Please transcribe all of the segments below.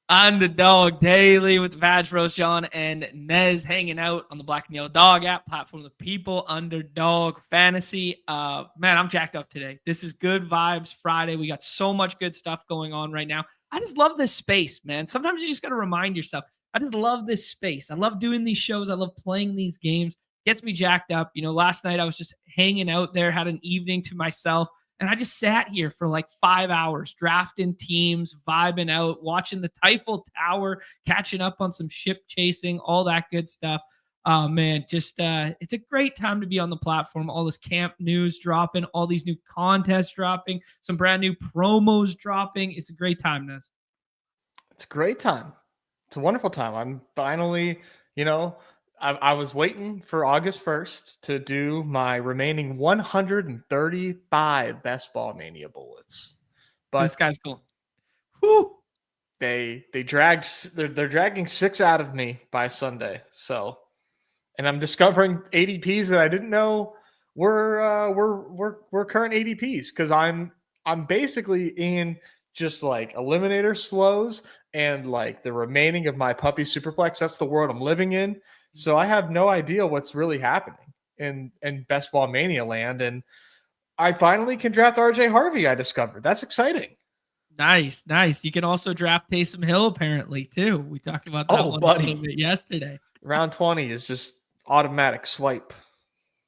Underdog Daily with Badge Bros, Jon and Nez hanging out on the Black and Yellow Dog app, platform of the people, Underdog Fantasy. Man, I'm jacked up today. This is Good Vibes Friday. We got so much good stuff going on right now. I just love this space, man. Sometimes you just got to remind yourself. I just love this space. I love doing these shows. I love playing these games. Gets me jacked up. Last night I was just hanging out there, had an evening to myself. And I just sat here for like 5 hours, drafting teams, vibing out, watching the Typhel Tower, catching up on some ship chasing, all that good stuff. Oh man, just it's a great time to be on the platform. All this camp news dropping, all these new contests dropping, some brand new promos dropping. It's a great time, Nez. It's a great time. It's a wonderful time. I'm finally, I was waiting for August 1st to do my remaining 135 Best Ball Mania bullets. But this guy's cool. Whew. They're dragging 6 out of me by Sunday. So, and I'm discovering ADPs that I didn't know were current ADPs, because I'm basically in just like eliminator slows and like the remaining of my puppy superflex. That's the world I'm living in. So I have no idea what's really happening in Best Ball Mania land. And I finally can draft RJ Harvey, I discovered. That's exciting. Nice. You can also draft Taysom Hill, apparently, too. We talked about that one a little bit yesterday. Round 20 is just automatic swipe.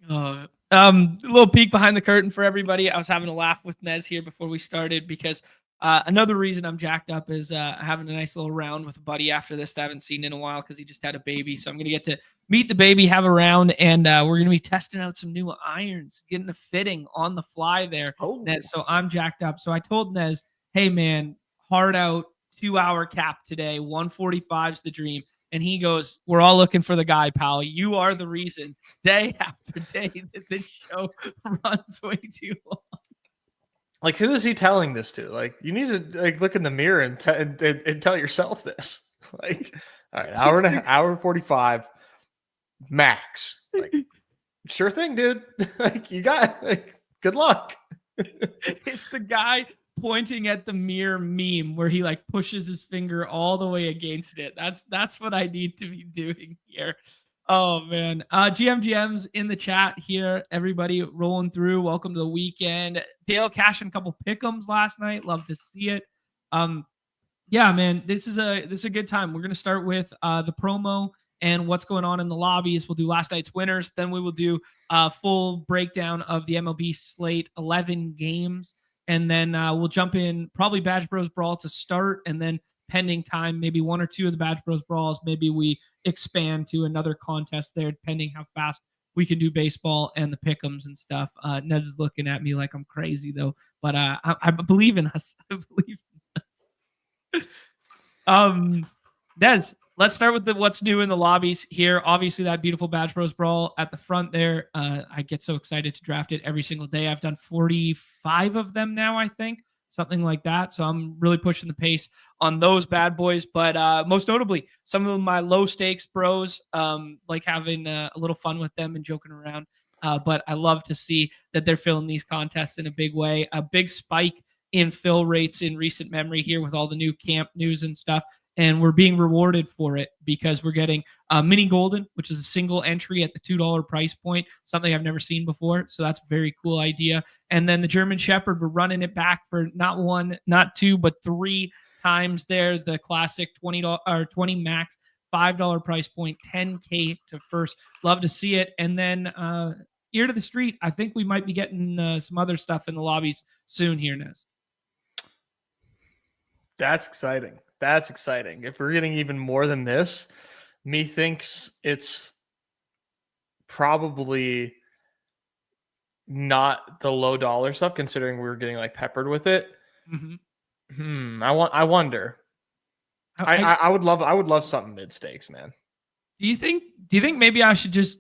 A little peek behind the curtain for everybody. I was having a laugh with Nez here before we started, because another reason I'm jacked up is having a nice little round with a buddy after this that I haven't seen in a while, because he just had a baby. So I'm going to get to meet the baby, have a round, and we're going to be testing out some new irons, getting a fitting on the fly there. Oh. Nez, so I'm jacked up. So I told Nez, hey, man, hard out, 2-hour cap today, 145's the dream. And he goes, we're all looking for the guy, pal. You are the reason day after day that this show runs way too long. Like, who is he telling this to? Like, you need to like look in the mirror and tell yourself this. Like, all right, hour 45 max. Like, sure thing, dude. Like, you got good luck. It's the guy pointing at the mirror meme where he like pushes his finger all the way against it. That's what I need to be doing here. Oh man. GMs in the chat here. Everybody rolling through. Welcome to the weekend. Dale cashing a couple pick'ems last night. Love to see it. Yeah, man, this is a good time. We're gonna start with the promo and what's going on in the lobbies. We'll do last night's winners. Then we will do a full breakdown of the MLB slate, 11 games. And then we'll jump in probably Badge Bros Brawl to start, and then pending time, maybe one or two of the Badge Bros Brawls. Maybe we expand to another contest there, depending how fast we can do baseball and the pick'ems and stuff. Nez is looking at me like I'm crazy though, but I believe in us. I believe in us. Nez, let's start with what's new in the lobbies here. Obviously, that beautiful Badge Bros Brawl at the front there. I get so excited to draft it every single day. I've done 45 of them now, I think, something like that. So I'm really pushing the pace on those bad boys. But most notably, some of my low stakes bros, like having a little fun with them and joking around. But I love to see that they're filling these contests in a big way. A big spike in fill rates in recent memory here with all the new camp news and stuff. And we're being rewarded for it because we're getting Mini Golden, which is a single entry at the $2 price point, something I've never seen before. So that's a very cool idea. And then the German Shepherd, we're running it back for not one, not two, but 3 times there. The classic $20 or 20 max, $5 price point, 10K to first. Love to see it. And then ear to the street, I think we might be getting some other stuff in the lobbies soon here, Nez. That's exciting. That's exciting. If we're getting even more than this, methinks it's probably not the low dollar stuff, considering we were getting like peppered with it. Mm-hmm. I wonder. I would love something mid stakes, man. Do you think maybe I should just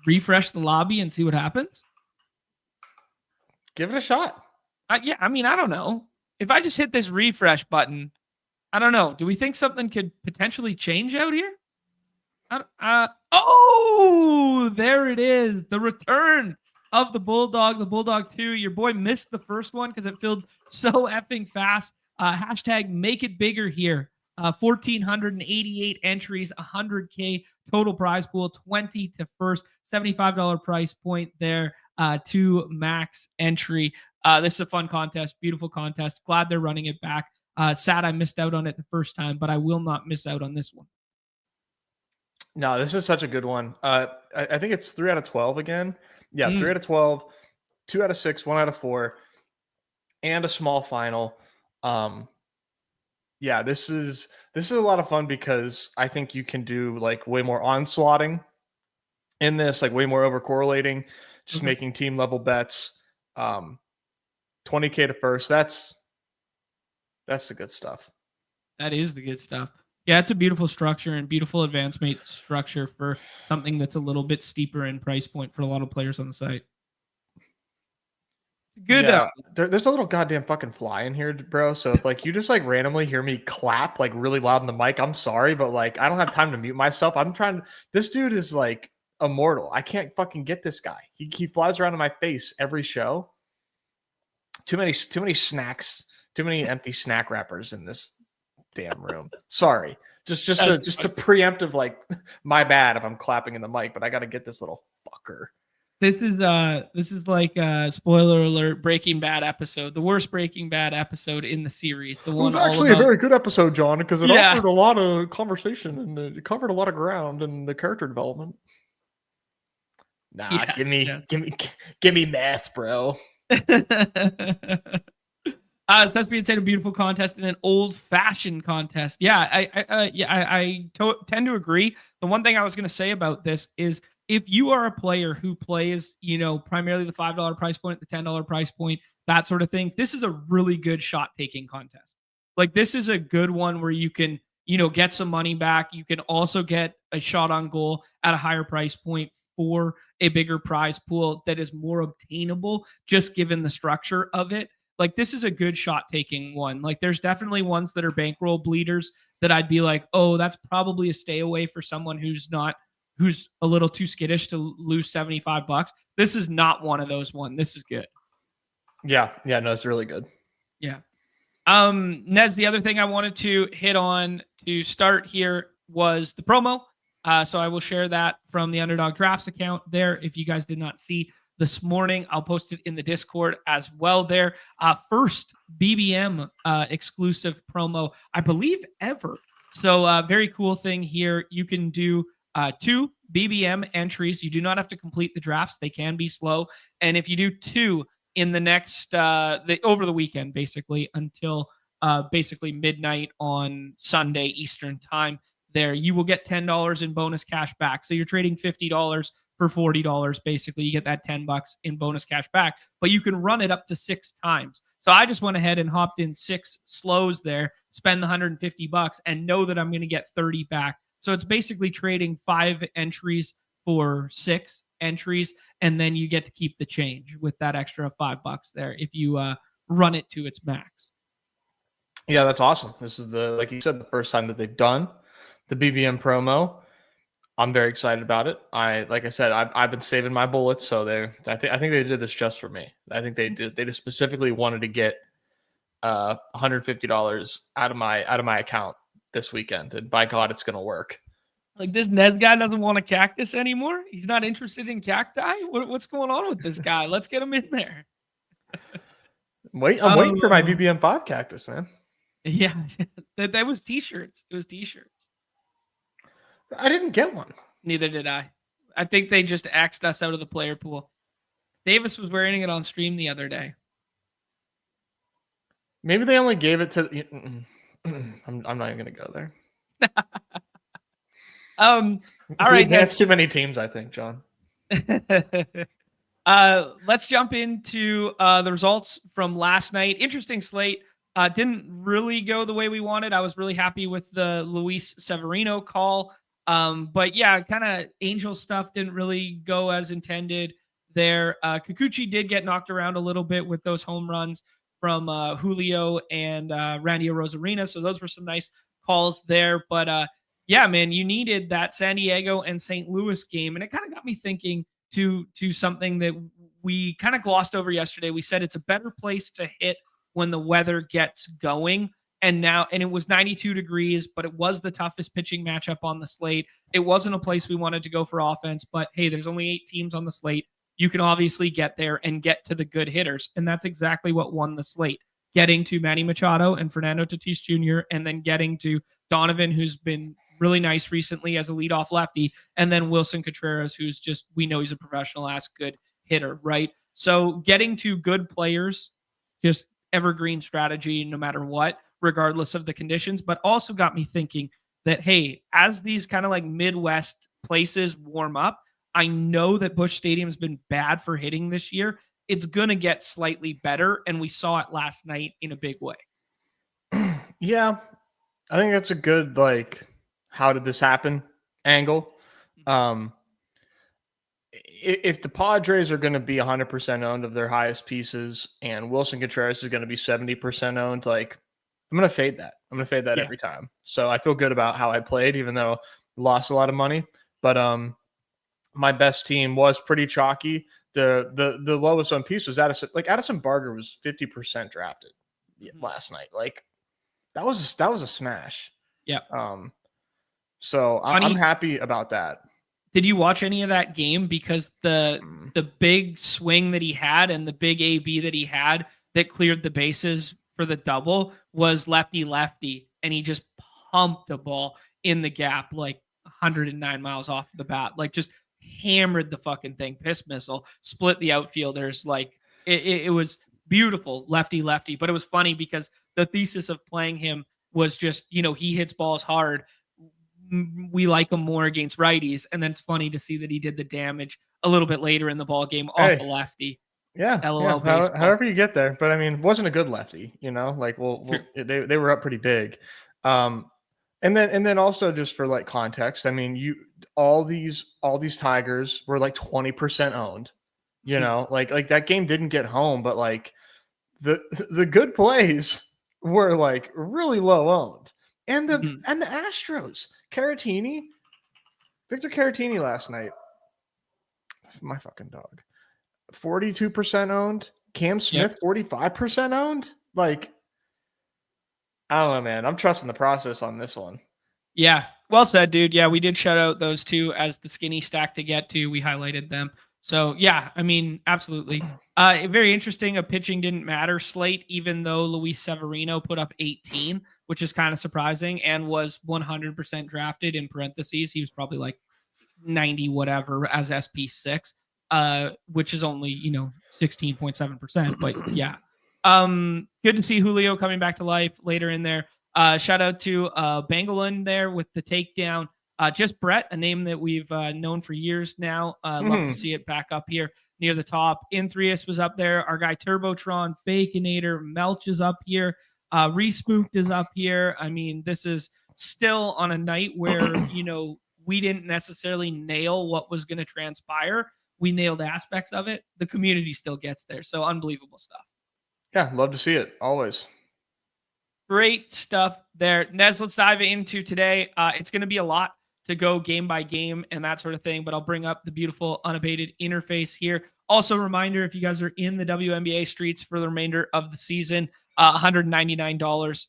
refresh the lobby and see what happens? Give it a shot. Yeah, I mean, I don't know. If I just hit this refresh button, I don't know. Do we think something could potentially change out here? Oh, there it is. The return of the Bulldog 2. Your boy missed the first one because it filled so effing fast. Hashtag make it bigger here 1,488 entries, 100K total prize pool, 20 to first, $75 price point there to max entry. This is a fun contest, beautiful contest. Glad they're running it back. Sad I missed out on it the first time, but I will not miss out on this one. No, this is such a good one. I think it's 3 out of 12 again. Yeah, 3 out of 12, 2 out of 6, 1 out of 4, and a small final. Yeah, this is a lot of fun because I think you can do like way more onslaughting in this, like way more over correlating, just making team level bets. 20K to first. That's the good stuff. That is the good stuff. Yeah, it's a beautiful structure and beautiful advancement structure for something that's a little bit steeper in price point for a lot of players on the site. Good. Yeah, there's a little goddamn fucking fly in here, bro. So if like you just like randomly hear me clap like really loud in the mic, I'm sorry, but like I don't have time to mute myself. I'm trying. This dude is like immortal. I can't fucking get this guy. He flies around in my face every show. Too many snacks. Too many empty snack wrappers in this damn room. Sorry. Just a preemptive like my bad if I'm clapping in the mic, but I got to get this little fucker. This is like a spoiler alert Breaking Bad episode, the worst Breaking Bad episode in the series. The one it was actually a very good episode, John, because it offered a lot of conversation and it covered a lot of ground and the character development. Nah, give me math, bro. So that's being said, a beautiful contest and an old-fashioned contest. Yeah, I tend to agree. The one thing I was going to say about this is if you are a player who plays, primarily the $5 price point, the $10 price point, that sort of thing, this is a really good shot-taking contest. Like, this is a good one where you can, get some money back. You can also get a shot on goal at a higher price point for a bigger prize pool that is more obtainable, just given the structure of it. Like, this is a good shot taking one. Like, there's definitely ones that are bankroll bleeders that I'd be like, oh, that's probably a stay away for someone who's a little too skittish to lose $75. This is not one of those one. This is good. Yeah. No, it's really good. Yeah. Nez, the other thing I wanted to hit on to start here was the promo. So I will share that from the Underdog Drafts account there. If you guys did not see this morning, I'll post it in the Discord as well there. First BBM exclusive promo, I believe, ever. So very cool thing here. You can do 2 BBM entries. You do not have to complete the drafts. They can be slow. And if you do 2 in the next, over the weekend, basically, until basically midnight on Sunday Eastern time, there, you will get $10 in bonus cash back. So you're trading $50 for $40. Basically, you get that $10 in bonus cash back, but you can run it up to 6 times. So I just went ahead and hopped in 6 slows there, spend the $150 and know that I'm going to get 30 back. So it's basically trading 5 entries for 6 entries, and then you get to keep the change with that extra $5 there if you run it to its max. Yeah, that's awesome. This is like you said, the first time that they've done the BBM promo. I'm very excited about it. Like I said, I've been saving my bullets, so I think they did this just for me. I think they just specifically wanted to get $150 out of my account this weekend, and by God, it's gonna work. Like, this Nez guy doesn't want a cactus anymore. He's not interested in cacti. What's going on with this guy? Let's get him in there. I'm waiting for my BBM 5 cactus, man. Yeah, that was t-shirts. It was t-shirts. I didn't get one. Neither did I. I think they just axed us out of the player pool. Davis was wearing it on stream the other day. Maybe they only gave it to. I'm not even gonna go there. All right, that's too many teams, I think, John. Let's jump into the results from last night. Interesting slate. Didn't really go the way we wanted. I was really happy with the Luis Severino call. But yeah, kind of Angel stuff didn't really go as intended there. Kikuchi did get knocked around a little bit with those home runs from Julio and Randy Rosarina. So those were some nice calls there. But yeah, man, you needed that San Diego and St. Louis game. And it kind of got me thinking to something that we kind of glossed over yesterday. We said it's a better place to hit when the weather gets going. And it was 92 degrees, but it was the toughest pitching matchup on the slate. It wasn't a place we wanted to go for offense, but hey, there's only 8 teams on the slate. You can obviously get there and get to the good hitters. And that's exactly what won the slate. Getting to Manny Machado and Fernando Tatis Jr., and then getting to Donovan, who's been really nice recently as a leadoff lefty, and then Wilson Contreras, who's just, we know he's a professional ass good hitter, right? So getting to good players, just evergreen strategy no matter what, regardless of the conditions, but also got me thinking that, hey, as these kind of like Midwest places warm up, I know that Busch Stadium's been bad for hitting this year. It's going to get slightly better, and we saw it last night in a big way. Yeah, I think that's a good, like, how did this happen angle. If the Padres are going to be 100% owned of their highest pieces and Wilson Contreras is going to be 70% owned, like, I'm going to fade that. I'm going to fade that every time. So I feel good about how I played, even though I lost a lot of money. But my best team was pretty chalky. The lowest owned piece was Addison Barger was 50% drafted last night. Like, that was a smash. Yeah. So I'm happy about that. Did you watch any of that game? Because the big swing that he had and the big AB that he had that cleared the bases for the double was lefty, and he just pumped the ball in the gap like 109 miles off the bat, like just hammered the fucking thing, piss missile, split the outfielders. Like it was beautiful, lefty. But it was funny because the thesis of playing him was just, he hits balls hard. We like him more against righties, and then it's funny to see that he did the damage a little bit later in the ball game off a lefty. Yeah, LOL. However you get there, but I mean, it wasn't a good lefty, like they were up pretty big, and then also just for like context, I mean, all these Tigers were like 20% owned, like that game didn't get home, but like the good plays were like really low owned, and the Astros. Victor Caratini last night. My fucking dog. 42% owned. Cam Smith, 45% owned. Like, I don't know, man. I'm trusting the process on this one. Yeah. Well said, dude. Yeah, we did shout out those two as the skinny stack to get to. We highlighted them. So, yeah, I mean, absolutely. Very interesting. A pitching didn't matter slate, even though Luis Severino put up 18, which is kind of surprising, and was 100% drafted in parentheses. He was probably like 90 whatever as SP6, which is only, 16.7%. But yeah, good to see Julio coming back to life later in there. Shout out to Bangalore there with the takedown. Just Brett, a name that we've known for years now. Love to see it back up here near the top. Inthrius was up there. Our guy Turbotron, Baconator, Melch is up here. Respooked is up here. I mean, this is still on a night where, we didn't necessarily nail what was going to transpire. We nailed aspects of it. The community still gets there. So unbelievable stuff. Yeah, love to see it. Always. Great stuff there. Nez, let's dive into today. It's going to be a lot to go game by game and that sort of thing, but I'll bring up the beautiful Unabated interface here. Also, reminder, if you guys are in the WNBA streets for the remainder of the season, $199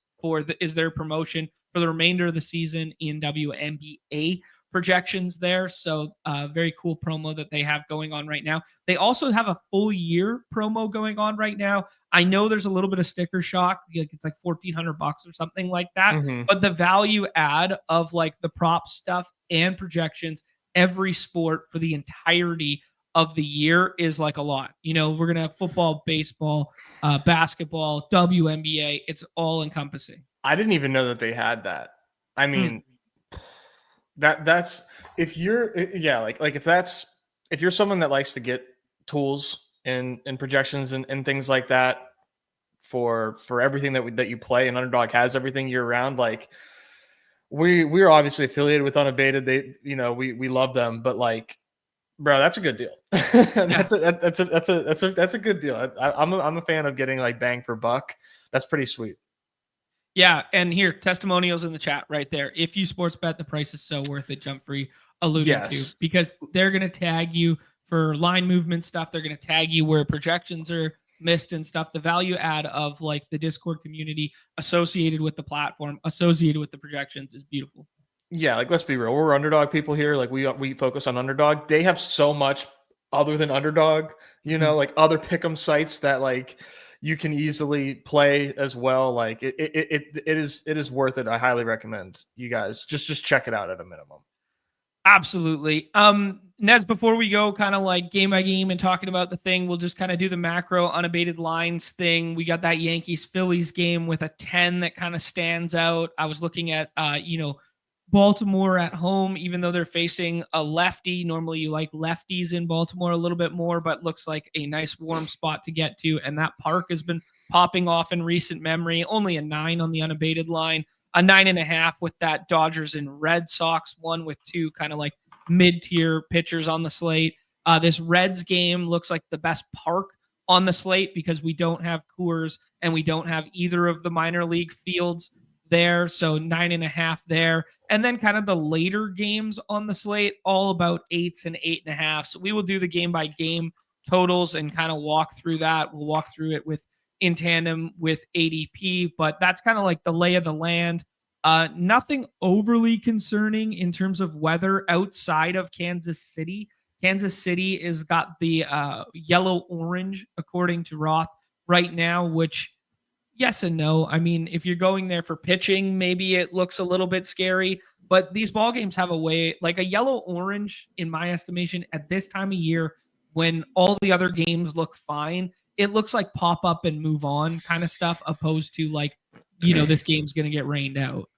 is their promotion for the remainder of the season in WNBA projections there. So very cool promo that they have going on right now. They also have a full year promo going on right now. I know there's a little bit of sticker shock. Like it's like $1,400 or something like that. But the value add of like the prop stuff and projections, every sport for the entirety of the year is like a lot. We're going to have football, baseball, basketball, WNBA. It's all encompassing. I didn't even know that they had that. I mean, that's if you're if you're someone that likes to get tools and projections and things like that for everything that you play, and Underdog has everything year round. Like we're obviously affiliated with Unabated. They, we love them, but like, bro, that's a good deal. That's a good deal. I'm a fan of getting like bang for buck. That's pretty sweet. Yeah, and here, testimonials in the chat right there. If you sports bet, the price is so worth it, Jump Free alluding to, because they're going to tag you for line movement stuff. They're going to tag you where projections are missed and stuff. The value add of like the Discord community associated with the platform, associated with the projections is beautiful. Yeah, like let's be real. We're Underdog people here. Like we focus on Underdog. They have so much other than Underdog, like other pick'em sites that like you can easily play as well. Like it is worth it. I highly recommend you guys just check it out at a minimum. Absolutely. Nez, before we go kind of like game by game and talking about the thing, we'll just kind of do the macro unabated lines thing. We got that Yankees Phillies game with a 10 that kind of stands out. I was looking at Baltimore at home, even though they're facing a lefty. Normally you like lefties in Baltimore a little bit more, but looks like a nice warm spot to get to. And that park has been popping off in recent memory. Only a 9 on the unabated line, a 9.5 with that Dodgers and Red Sox one with two kind of like mid-tier pitchers on the slate. This Reds game looks like the best park on the slate because we don't have Coors and we don't have either of the minor league fields there. So 9.5 there. And then kind of the later games on the slate, all about 8s and 8.5. So we will do the game by game totals and kind of walk through that. We'll walk through it in tandem with ADP, but that's kind of like the lay of the land. Nothing overly concerning in terms of weather outside of Kansas City. Kansas City has got the yellow-orange according to Roth right now, which yes and no. I mean, if you're going there for pitching, maybe it looks a little bit scary, but these ball games have a way, like a yellow-orange, in my estimation, at this time of year, when all the other games look fine, it looks like pop up and move on kind of stuff, opposed to like, this game's going to get rained out.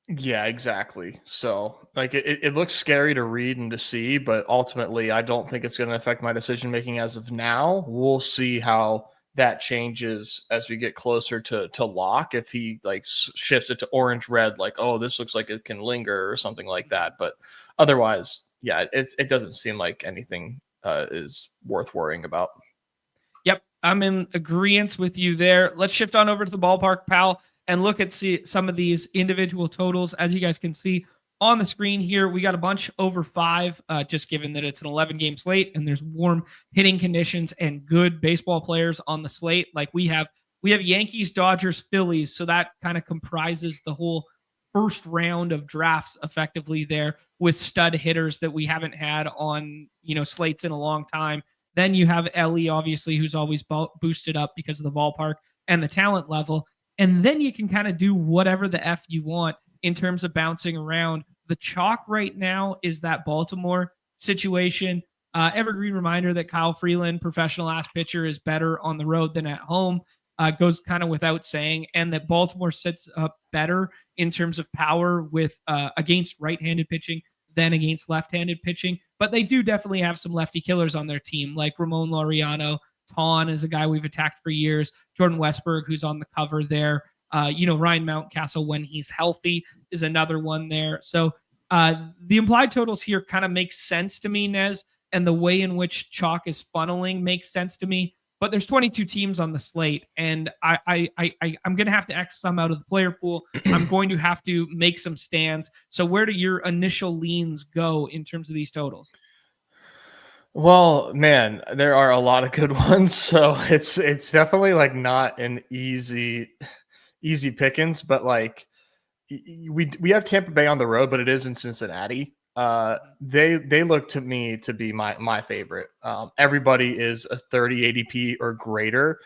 Yeah, exactly. So like it looks scary to read and to see, but ultimately I don't think it's going to affect my decision making as of now. We'll see how that changes as we get closer to lock. If he like shifts it to orange red, like, oh, this looks like it can linger or something like that. But otherwise, yeah, it doesn't seem like anything is worth worrying about. Yep, I'm in agreement with you there. Let's shift on over to the ballpark, pal, and look at some of these individual totals. As you guys can see on the screen here, we got a bunch over 5, just given that it's an 11-game slate and there's warm hitting conditions and good baseball players on the slate. Like we have Yankees, Dodgers, Phillies, so that kind of comprises the whole first round of drafts effectively there with stud hitters that we haven't had on slates in a long time. Then you have Ellie, obviously, who's always boosted up because of the ballpark and the talent level. And then you can kind of do whatever the F you want in terms of bouncing around. The chalk right now is that Baltimore situation. Evergreen reminder that Kyle Freeland, professional ass pitcher, is better on the road than at home. Goes kind of without saying. And that Baltimore sits up better in terms of power with against right-handed pitching than against left-handed pitching. But they do definitely have some lefty killers on their team, like Ramon Laureano. Ton is a guy we've attacked for years. Jordan Westberg, who's on the cover there. Ryan Mountcastle, when he's healthy, is another one there. So the implied totals here kind of make sense to me, Nez, and the way in which chalk is funneling makes sense to me. But there's 22 teams on the slate, and I'm going to have to X some out of the player pool. I'm going to have to make some stands. So where do your initial leans go in terms of these totals? Well, man, there are a lot of good ones. So it's definitely like not an easy pickings, but like we have Tampa Bay on the road, but it is in Cincinnati. They look to me to be my favorite. Everybody is a 30 ADP or greater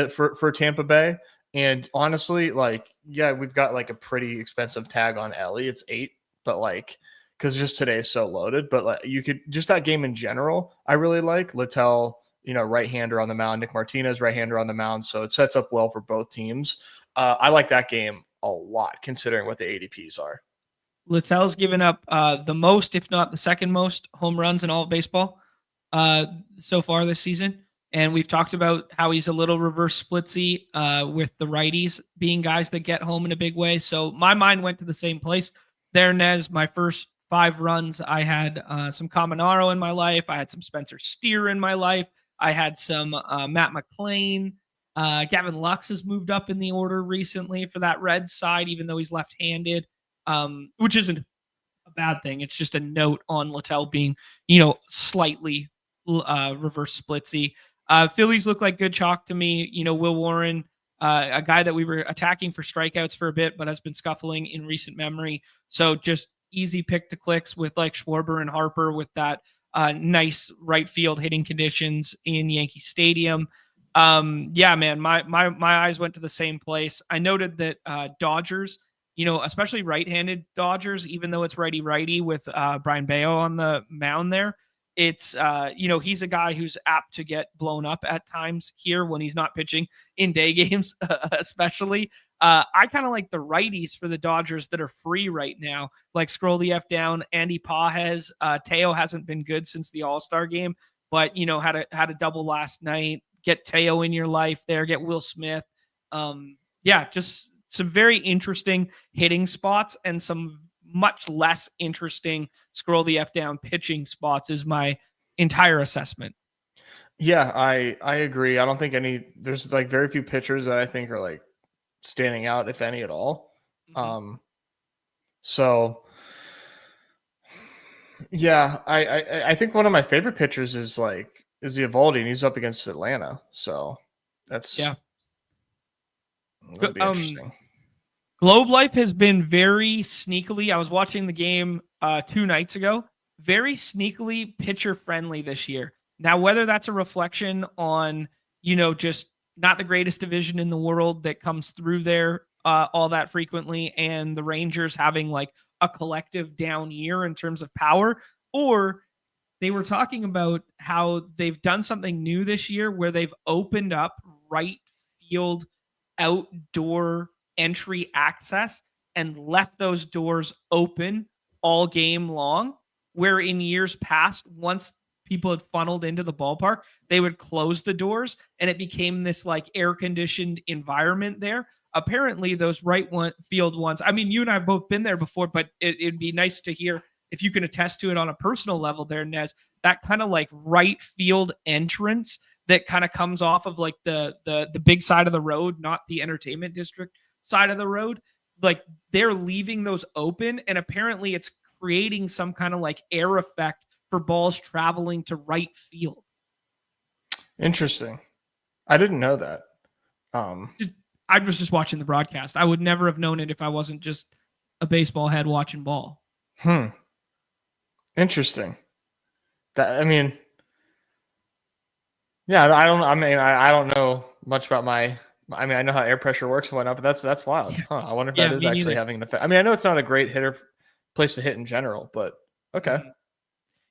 for Tampa Bay. And honestly, like, yeah, we've got like a pretty expensive tag on Ellie. It's 8, but like, because just today is so loaded, but like you could just that game in general, I really like Littell, right-hander on the mound, Nick Martinez, right-hander on the mound. So it sets up well for both teams. I like that game a lot considering what the ADPs are. Littell's given up the most, if not the second most, home runs in all of baseball so far this season. And we've talked about how he's a little reverse splitsy with the righties being guys that get home in a big way. So my mind went to the same place there, Nez. My first 5 runs, I had some Caminaro in my life. I had some Spencer Steer in my life. I had some Matt McClain. Gavin Lux has moved up in the order recently for that red side, even though he's left-handed, which isn't a bad thing. It's just a note on Littell being, slightly reverse splitsy. Phillies look like good chalk to me. Will Warren, a guy that we were attacking for strikeouts for a bit, but has been scuffling in recent memory. So just easy pick to clicks with like Schwarber and Harper with that nice right field hitting conditions in Yankee Stadium. Yeah, man, my eyes went to the same place. I noted that Dodgers, especially right-handed Dodgers, even though it's righty-righty with Brian Bayo on the mound there, it's he's a guy who's apt to get blown up at times here when he's not pitching in day games, especially. I kind of like the righties for the Dodgers that are free right now, like scroll the F down. Andy Pages, Teo hasn't been good since the All-Star game, but had a double last night. Get Teo in your life there. Get Will Smith. Yeah, just some very interesting hitting spots and some much less interesting scroll the F down pitching spots is my entire assessment. Yeah, I agree. I don't think there's like very few pitchers that I think are like standing out, if any at all. Mm-hmm. So yeah, I think one of my favorite pitchers is the Eovaldi, and he's up against Atlanta. So that'll be interesting. Globe Life has been very sneakily. I was watching the game 2 nights ago. Very sneakily pitcher friendly this year. Now, whether that's a reflection on just not the greatest division in the world that comes through there all that frequently, and the Rangers having like a collective down year in terms of power, or they were talking about how they've done something new this year where they've opened up right field outdoor entry access and left those doors open all game long, where in years past, once people had funneled into the ballpark, they would close the doors and it became this like air conditioned environment there. Apparently those field ones, I mean, you and I have both been there before, but it'd be nice to hear if you can attest to it on a personal level there, Nez, that kind of like right field entrance that kind of comes off of like the big side of the road, not the entertainment district side of the road. Like they're leaving those open, and apparently it's creating some kind of like air effect for balls traveling to right field. Interesting. I didn't know that. I was just watching the broadcast. I would never have known it if I wasn't just a baseball head watching ball. Interesting. I mean, yeah, I don't know much about I know how air pressure works and whatnot, but that's wild. Huh, I wonder if that is actually having an effect. I mean, I know it's not a great place to hit in general, but okay. Mm-hmm.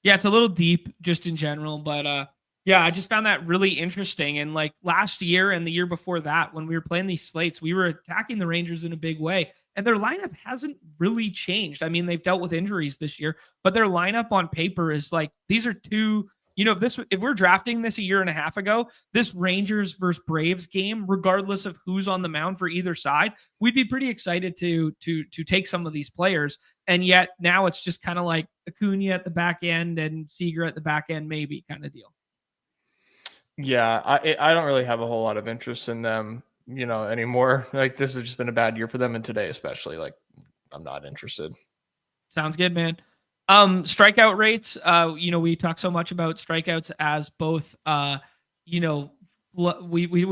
Yeah, it's a little deep just in general, but yeah, I just found that really interesting. And like last year and the year before that, when we were playing these slates, we were attacking the Rangers in a big way, and their lineup hasn't really changed. I mean, they've dealt with injuries this year, but their lineup on paper is like these are two. If we're drafting this a year and a half ago, this Rangers versus Braves game, regardless of who's on the mound for either side, we'd be pretty excited to take some of these players. And yet now it's just kind of like Acuna at the back end and Seager at the back end, maybe kind of deal. Yeah, I don't really have a whole lot of interest in them, anymore. Like this has just been a bad year for them, and today especially, like I'm not interested. Sounds good, man. Strikeout rates. We talk so much about strikeouts as both, we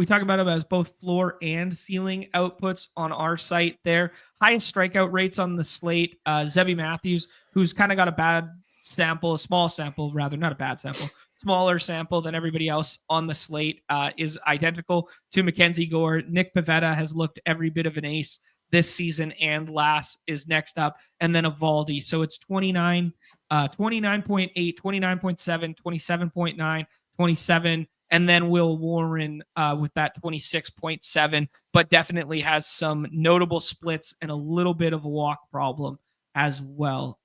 talk about them as both floor and ceiling outputs on our site there. Highest strikeout rates on the slate, Zebby Matthews, who's kind of got a small sample, rather, not a bad sample, smaller sample than everybody else on the slate, is identical to Mackenzie Gore. Nick Pivetta has looked every bit of an ace this season, and last is next up, and then Eovaldi. So it's 29, 29.8, 29.7, 27.9, 27, and then Will Warren with that 26.7, but definitely has some notable splits and a little bit of a walk problem as well.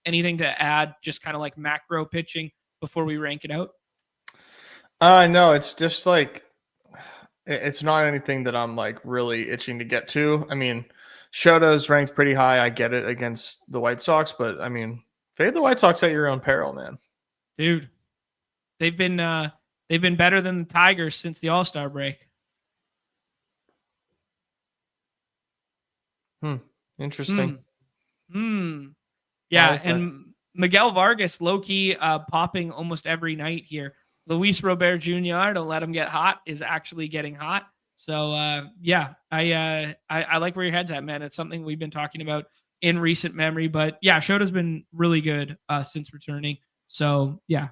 Anything to add, just kind of like macro pitching before we rank it out? No, it's just like it's not anything that I'm like really itching to get to. I mean, Shota's ranked pretty high. I get it against the White Sox, but I mean, fade the White Sox at your own peril, man. Dude, they've been better than the Tigers since the All-Star break. Interesting. Yeah, and Miguel Vargas low-key popping almost every night here. Luis Robert Jr., don't let him get hot, is actually getting hot. So yeah, I like where your head's at, man. It's something we've been talking about in recent memory, but yeah, Shota's been really good since returning. So yeah.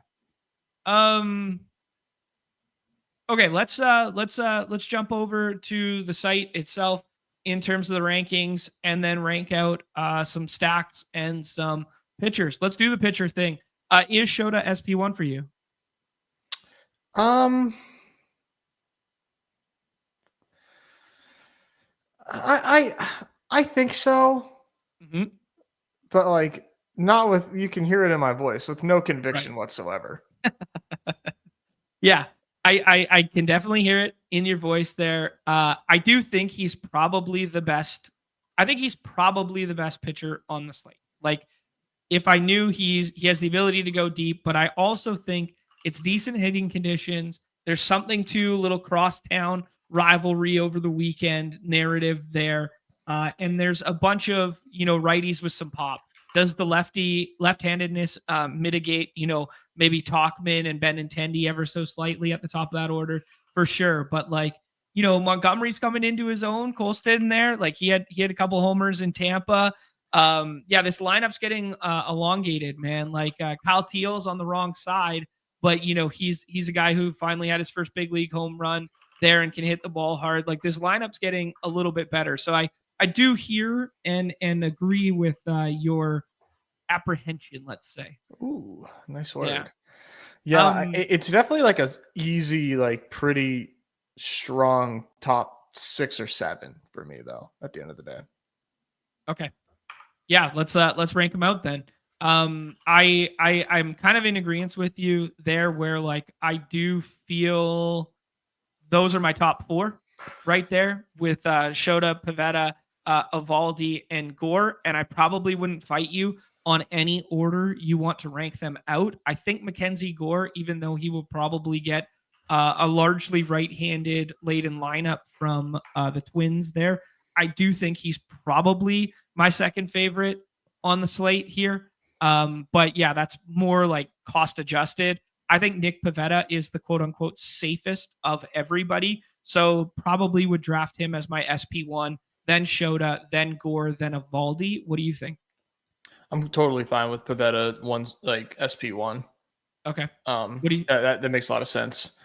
Okay, let's jump over to the site itself in terms of the rankings, and then rank out some stacks and some pitchers. Let's do the pitcher thing. Is Shota SP1 for you? Um, I think so, Mm-hmm. but like not with, you can hear it in my voice, with no conviction Right. whatsoever. Yeah, I can definitely hear it in your voice there. I do think he's probably the best. I think he's probably the best pitcher on the slate. Like, if I knew he has the ability to go deep, but I also think it's decent hitting conditions. There's something to a little crosstown rivalry over the weekend narrative there, and there's a bunch of righties with some pop. Does the left-handedness mitigate maybe Talkman and Benintendi ever so slightly at the top of that order? For sure, but like Montgomery's coming into his own. Colston there, like he had a couple homers in Tampa. Yeah, this lineup's getting elongated, man. Like Kyle Teal's on the wrong side, but he's a guy who finally had his first big league home run there and can hit the ball hard. Like, this lineup's getting a little bit better. So I do hear and agree with your apprehension, let's say. Ooh, nice word. Yeah. Yeah, it's definitely like a easy, like pretty strong top 6 or 7 for me though, at the end of the day. Okay. Yeah, let's rank them out then. I'm kind of in agreement with you there, where like I do feel those are my top 4 right there, with Shota, Pivetta, Evaldi, and Gore, and I probably wouldn't fight you on any order you want to rank them out. I think Mackenzie Gore, even though he will probably get a largely right-handed laden lineup from the Twins there, I do think he's probably my second favorite on the slate here. But yeah, that's more like cost adjusted. I think Nick Pivetta is the quote unquote safest of everybody. So probably would draft him as my SP1, then Shota, then Gore, then Evaldi. What do you think? I'm totally fine with Pivetta one's like SP1. Okay. What do you that makes a lot of sense.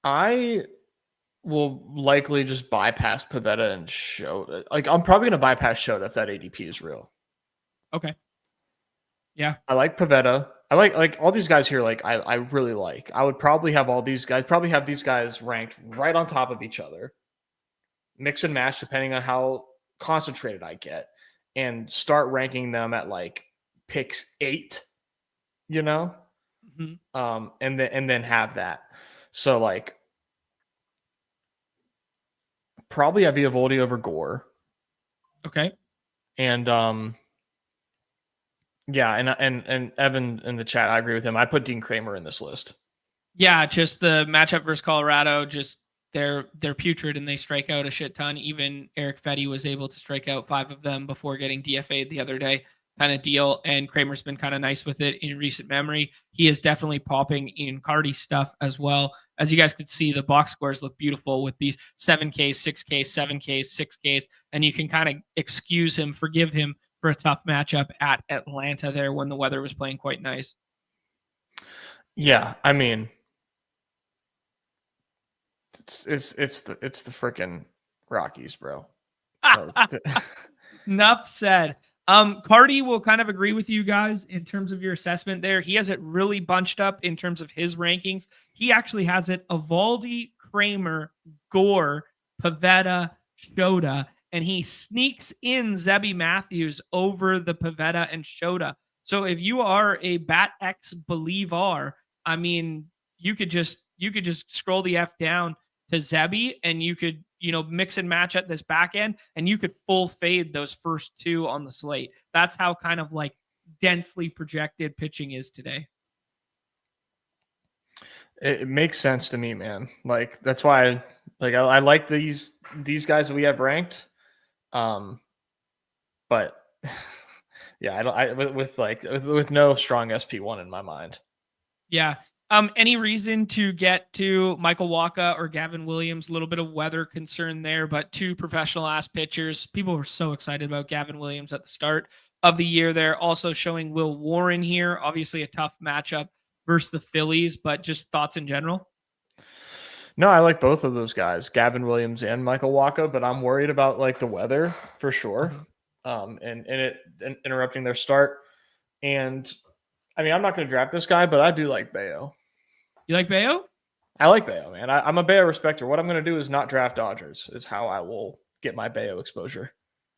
I will likely just bypass Pivetta and Shota. Like, I'm probably gonna bypass Shota if that ADP is real. Okay. Yeah. I like Pivetta. I like all these guys here. Like, I really like. I would probably have all these guys. Probably have these guys ranked right on top of each other. Mix and match depending on how concentrated I get, and start ranking them at like picks 8. Mm-hmm. And then have that. So like, probably have Evaldi over Gore. Okay. And yeah, and Evan in the chat, I agree with him. I put Dean Kramer in this list. Yeah, just the matchup versus Colorado, just they're putrid and they strike out a shit ton. Even Eric Fetty was able to strike out 5 of them before getting DFA'd the other day, kind of deal. And Kramer's been kind of nice with it in recent memory. He is definitely popping in Cardi stuff as well. As you guys could see, the box scores look beautiful with these 7Ks, 6Ks, 7Ks, 6Ks, and you can kind of excuse him, forgive him for a tough matchup at Atlanta there when the weather was playing quite nice. Yeah, I mean, it's the freaking Rockies, bro. Enough said. Cardi will kind of agree with you guys in terms of your assessment there. He has it really bunched up in terms of his rankings. He actually has it Evaldi, Kramer, Gore, Pivetta, Shota, and he sneaks in Zebby Matthews over the Pivetta and Shota. So if you are a BatX believer, I mean, you could just scroll the F down to Zebby, and you could mix and match at this back end, and you could full fade those first 2 on the slate. That's how kind of like densely projected pitching is today. It makes sense to me, man. Like, that's why I like these guys that we have ranked. But yeah, with no strong SP1 in my mind. Yeah. Any reason to get to Michael Wacha or Gavin Williams? A little bit of weather concern there, but two professional ass pitchers. People were so excited about Gavin Williams at the start of the year. They're also showing Will Warren here. Obviously, a tough matchup versus the Phillies, but just thoughts in general. No, I like both of those guys, Gavin Williams and Michael Wacha, but I'm worried about like the weather for sure, and it interrupting their start. And I mean, I'm not going to draft this guy, but I do like Bayo. You like Bayo? I like Bayo, man. I'm a Bayo respecter. What I'm going to do is not draft Dodgers. Is how I will get my Bayo exposure.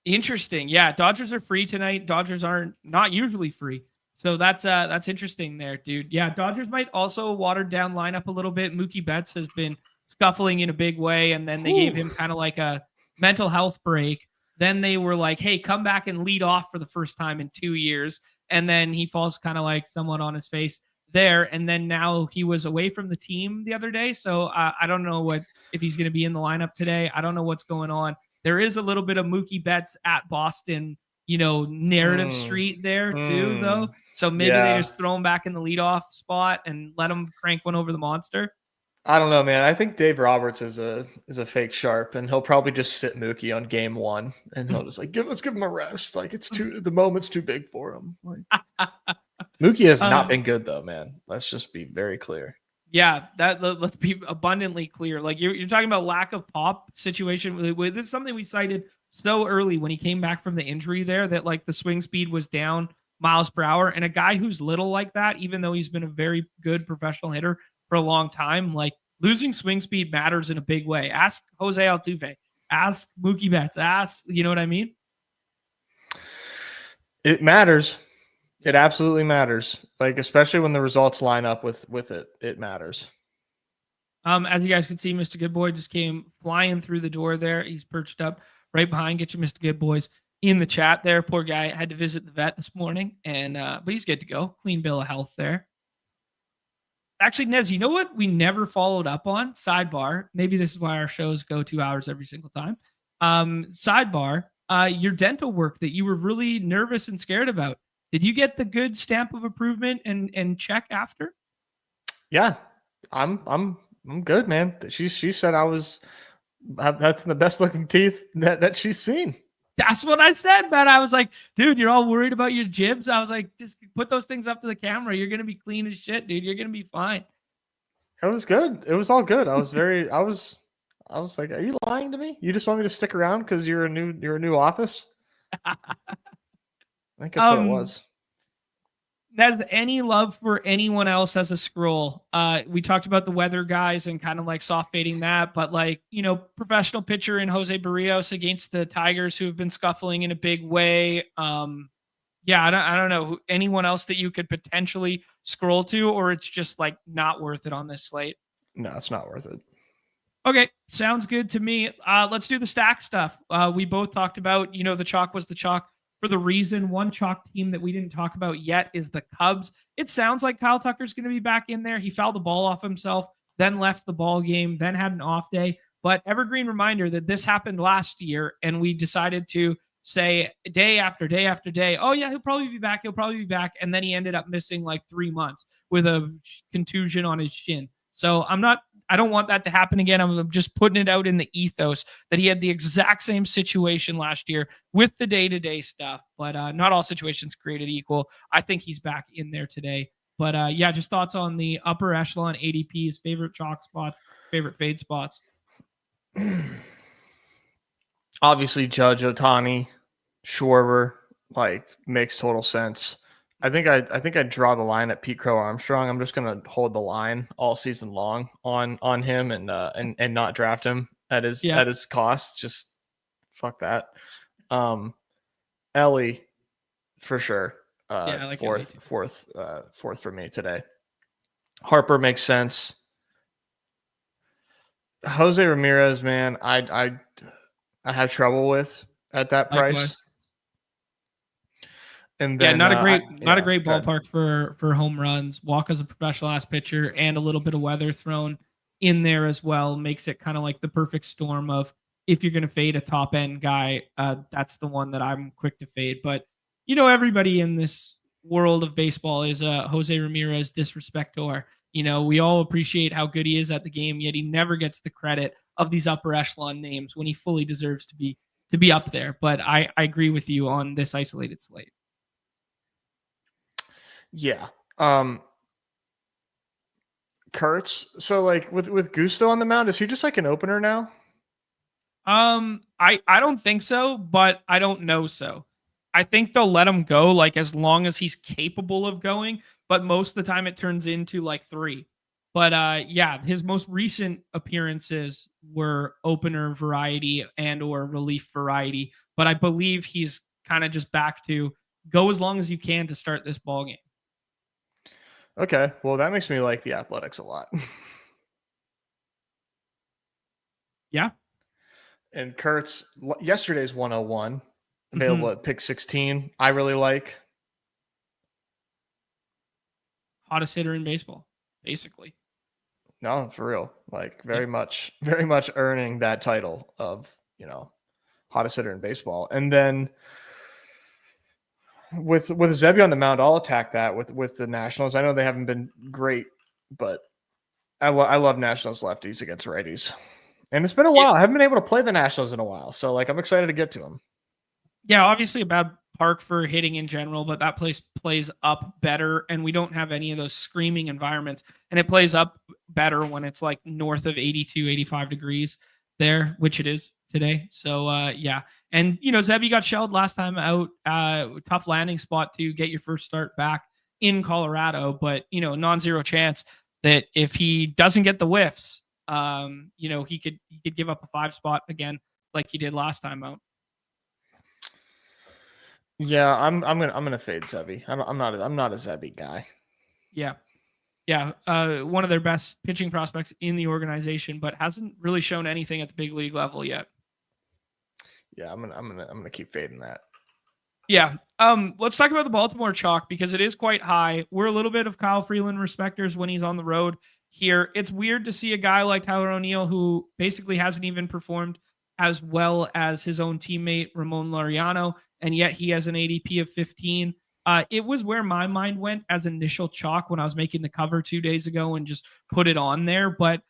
Interesting. Yeah, Dodgers are free tonight. Dodgers aren't not usually free. So that's interesting there, dude. Yeah, Dodgers might also watered down lineup a little bit. Mookie Betts has been scuffling in a big way, and then they gave him kind of like a mental health break. Then they were like, "Hey, come back and lead off for the first time in 2 years." And then he falls kind of like somewhat on his face there. And then now he was away from the team the other day, so I don't know if he's going to be in the lineup today. I don't know what's going on. There is a little bit of Mookie Betts at Boston, narrative street there too, though. So maybe they just throw him back in the leadoff spot and let him crank one over the monster. I don't know, man. I think Dave Roberts is a fake sharp, and he'll probably just sit Mookie on game one, and he'll just like let's give him a rest. Like the moment's too big for him. Like Mookie has not been good though, man. Let's just be very clear. Yeah, let's be abundantly clear. Like you're talking about lack of pop situation. This is something we cited so early when he came back from the injury there, that like the swing speed was down miles per hour, and a guy who's little like that, even though he's been a very good professional hitter for a long time, like losing swing speed matters in a big way. Ask Jose Altuve, ask Mookie Betts, you know what I mean? It matters. It absolutely matters. Like, especially when the results line up with it, it matters. As you guys can see, Mr. Good Boy just came flying through the door there. He's perched up right behind. Get your Mr. Good Boys in the chat there. Poor guy had to visit the vet this morning, and but he's good to go. Clean bill of health there. Actually, Nez, you know what we never followed up on? Sidebar. Maybe this is why our shows go 2 hours every single time. Sidebar. Your dental work that you were really nervous and scared about. Did you get the good stamp of improvement and check after? Yeah, I'm good, man. She said that's the best looking teeth that she's seen. That's what I said, man. I was like, dude, you're all worried about your jibs. I was like, just put those things up to the camera. You're gonna be clean as shit, dude. You're gonna be fine. It was good. It was all good. I was like, are you lying to me? You just want me to stick around because you're a new office? I think that's what it was. Has any love for anyone else as a scroll? We talked about the weather guys and kind of like soft fading that, but like, professional pitcher in Jose Barrios against the Tigers, who have been scuffling in a big way. Yeah, I don't know anyone else that you could potentially scroll to, or it's just like not worth it on this slate. No, it's not worth it. Okay, sounds good to me. Let's do the stack stuff. We both talked about, the chalk was the chalk for the reason. One chalk team that we didn't talk about yet is the Cubs. It sounds like Kyle Tucker's going to be back in there. He fouled the ball off himself, then left the ball game, then had an off day. But evergreen reminder that this happened last year, and we decided to say day after day after day, oh yeah, he'll probably be back. And then he ended up missing like 3 months with a contusion on his shin. So I don't want that to happen again. I'm just putting it out in the ethos that he had the exact same situation last year with the day-to-day stuff, but not all situations created equal. I think he's back in there today. But yeah, just thoughts on the upper echelon ADPs, favorite chalk spots, favorite fade spots. Obviously, Judge, Ohtani, Schwarber, like, makes total sense. I think I'd draw the line at Pete Crow Armstrong. I'm just gonna hold the line all season long on him and not draft him at his cost. Just fuck that. Ellie, for sure. I like fourth for me today. Harper makes sense. Jose Ramirez, man, I have trouble with at that price. Likewise. And then, not a great ballpark for home runs. Walker's a professional ass pitcher, and a little bit of weather thrown in there as well makes it kind of like the perfect storm of, if you're going to fade a top end guy, that's the one that I'm quick to fade. But everybody in this world of baseball is Jose Ramirez disrespector. We all appreciate how good he is at the game, yet he never gets the credit of these upper echelon names when he fully deserves to be up there. But I agree with you on this isolated slate. Yeah. Kurtz. So like with Gusto on the mound, is he just like an opener now? I don't think so, but I don't know so. I think they'll let him go like as long as he's capable of going, but most of the time it turns into like 3. But yeah, his most recent appearances were opener variety and or relief variety, but I believe he's kind of just back to go as long as you can to start this ball game. Okay, well that makes me like the Athletics a lot. Yeah. And Kurtz, yesterday's 101, available at pick 16. I really like. Hottest hitter in baseball, basically. No, for real. Like very much earning that title of, hottest hitter in baseball. And then with Zebby on the mound, I'll attack that with the Nationals. I know they haven't been great, but I love Nationals lefties against righties. And it's been a while. I haven't been able to play the Nationals in a while. So like I'm excited to get to them. Yeah, obviously a bad park for hitting in general, but that place plays up better and we don't have any of those screaming environments. And it plays up better when it's like north of 82, 85 degrees there, which it is today. So yeah. And Zebby got shelled last time out. Tough landing spot to get your first start back in Colorado, but non-zero chance that if he doesn't get the whiffs, he could give up a 5 spot again like he did last time out. Yeah, I'm gonna fade Zebby. I'm not a Zebby guy. Yeah. One of their best pitching prospects in the organization, but hasn't really shown anything at the big league level yet. Yeah, I'm gonna keep fading that. Yeah. Let's talk about the Baltimore chalk because it is quite high. We're a little bit of Kyle Freeland respecters when he's on the road here. It's weird to see a guy like Tyler O'Neill who basically hasn't even performed as well as his own teammate Ramon Laureano, and yet he has an ADP of 15. It was where my mind went as initial chalk when I was making the cover 2 days ago and just put it on there. But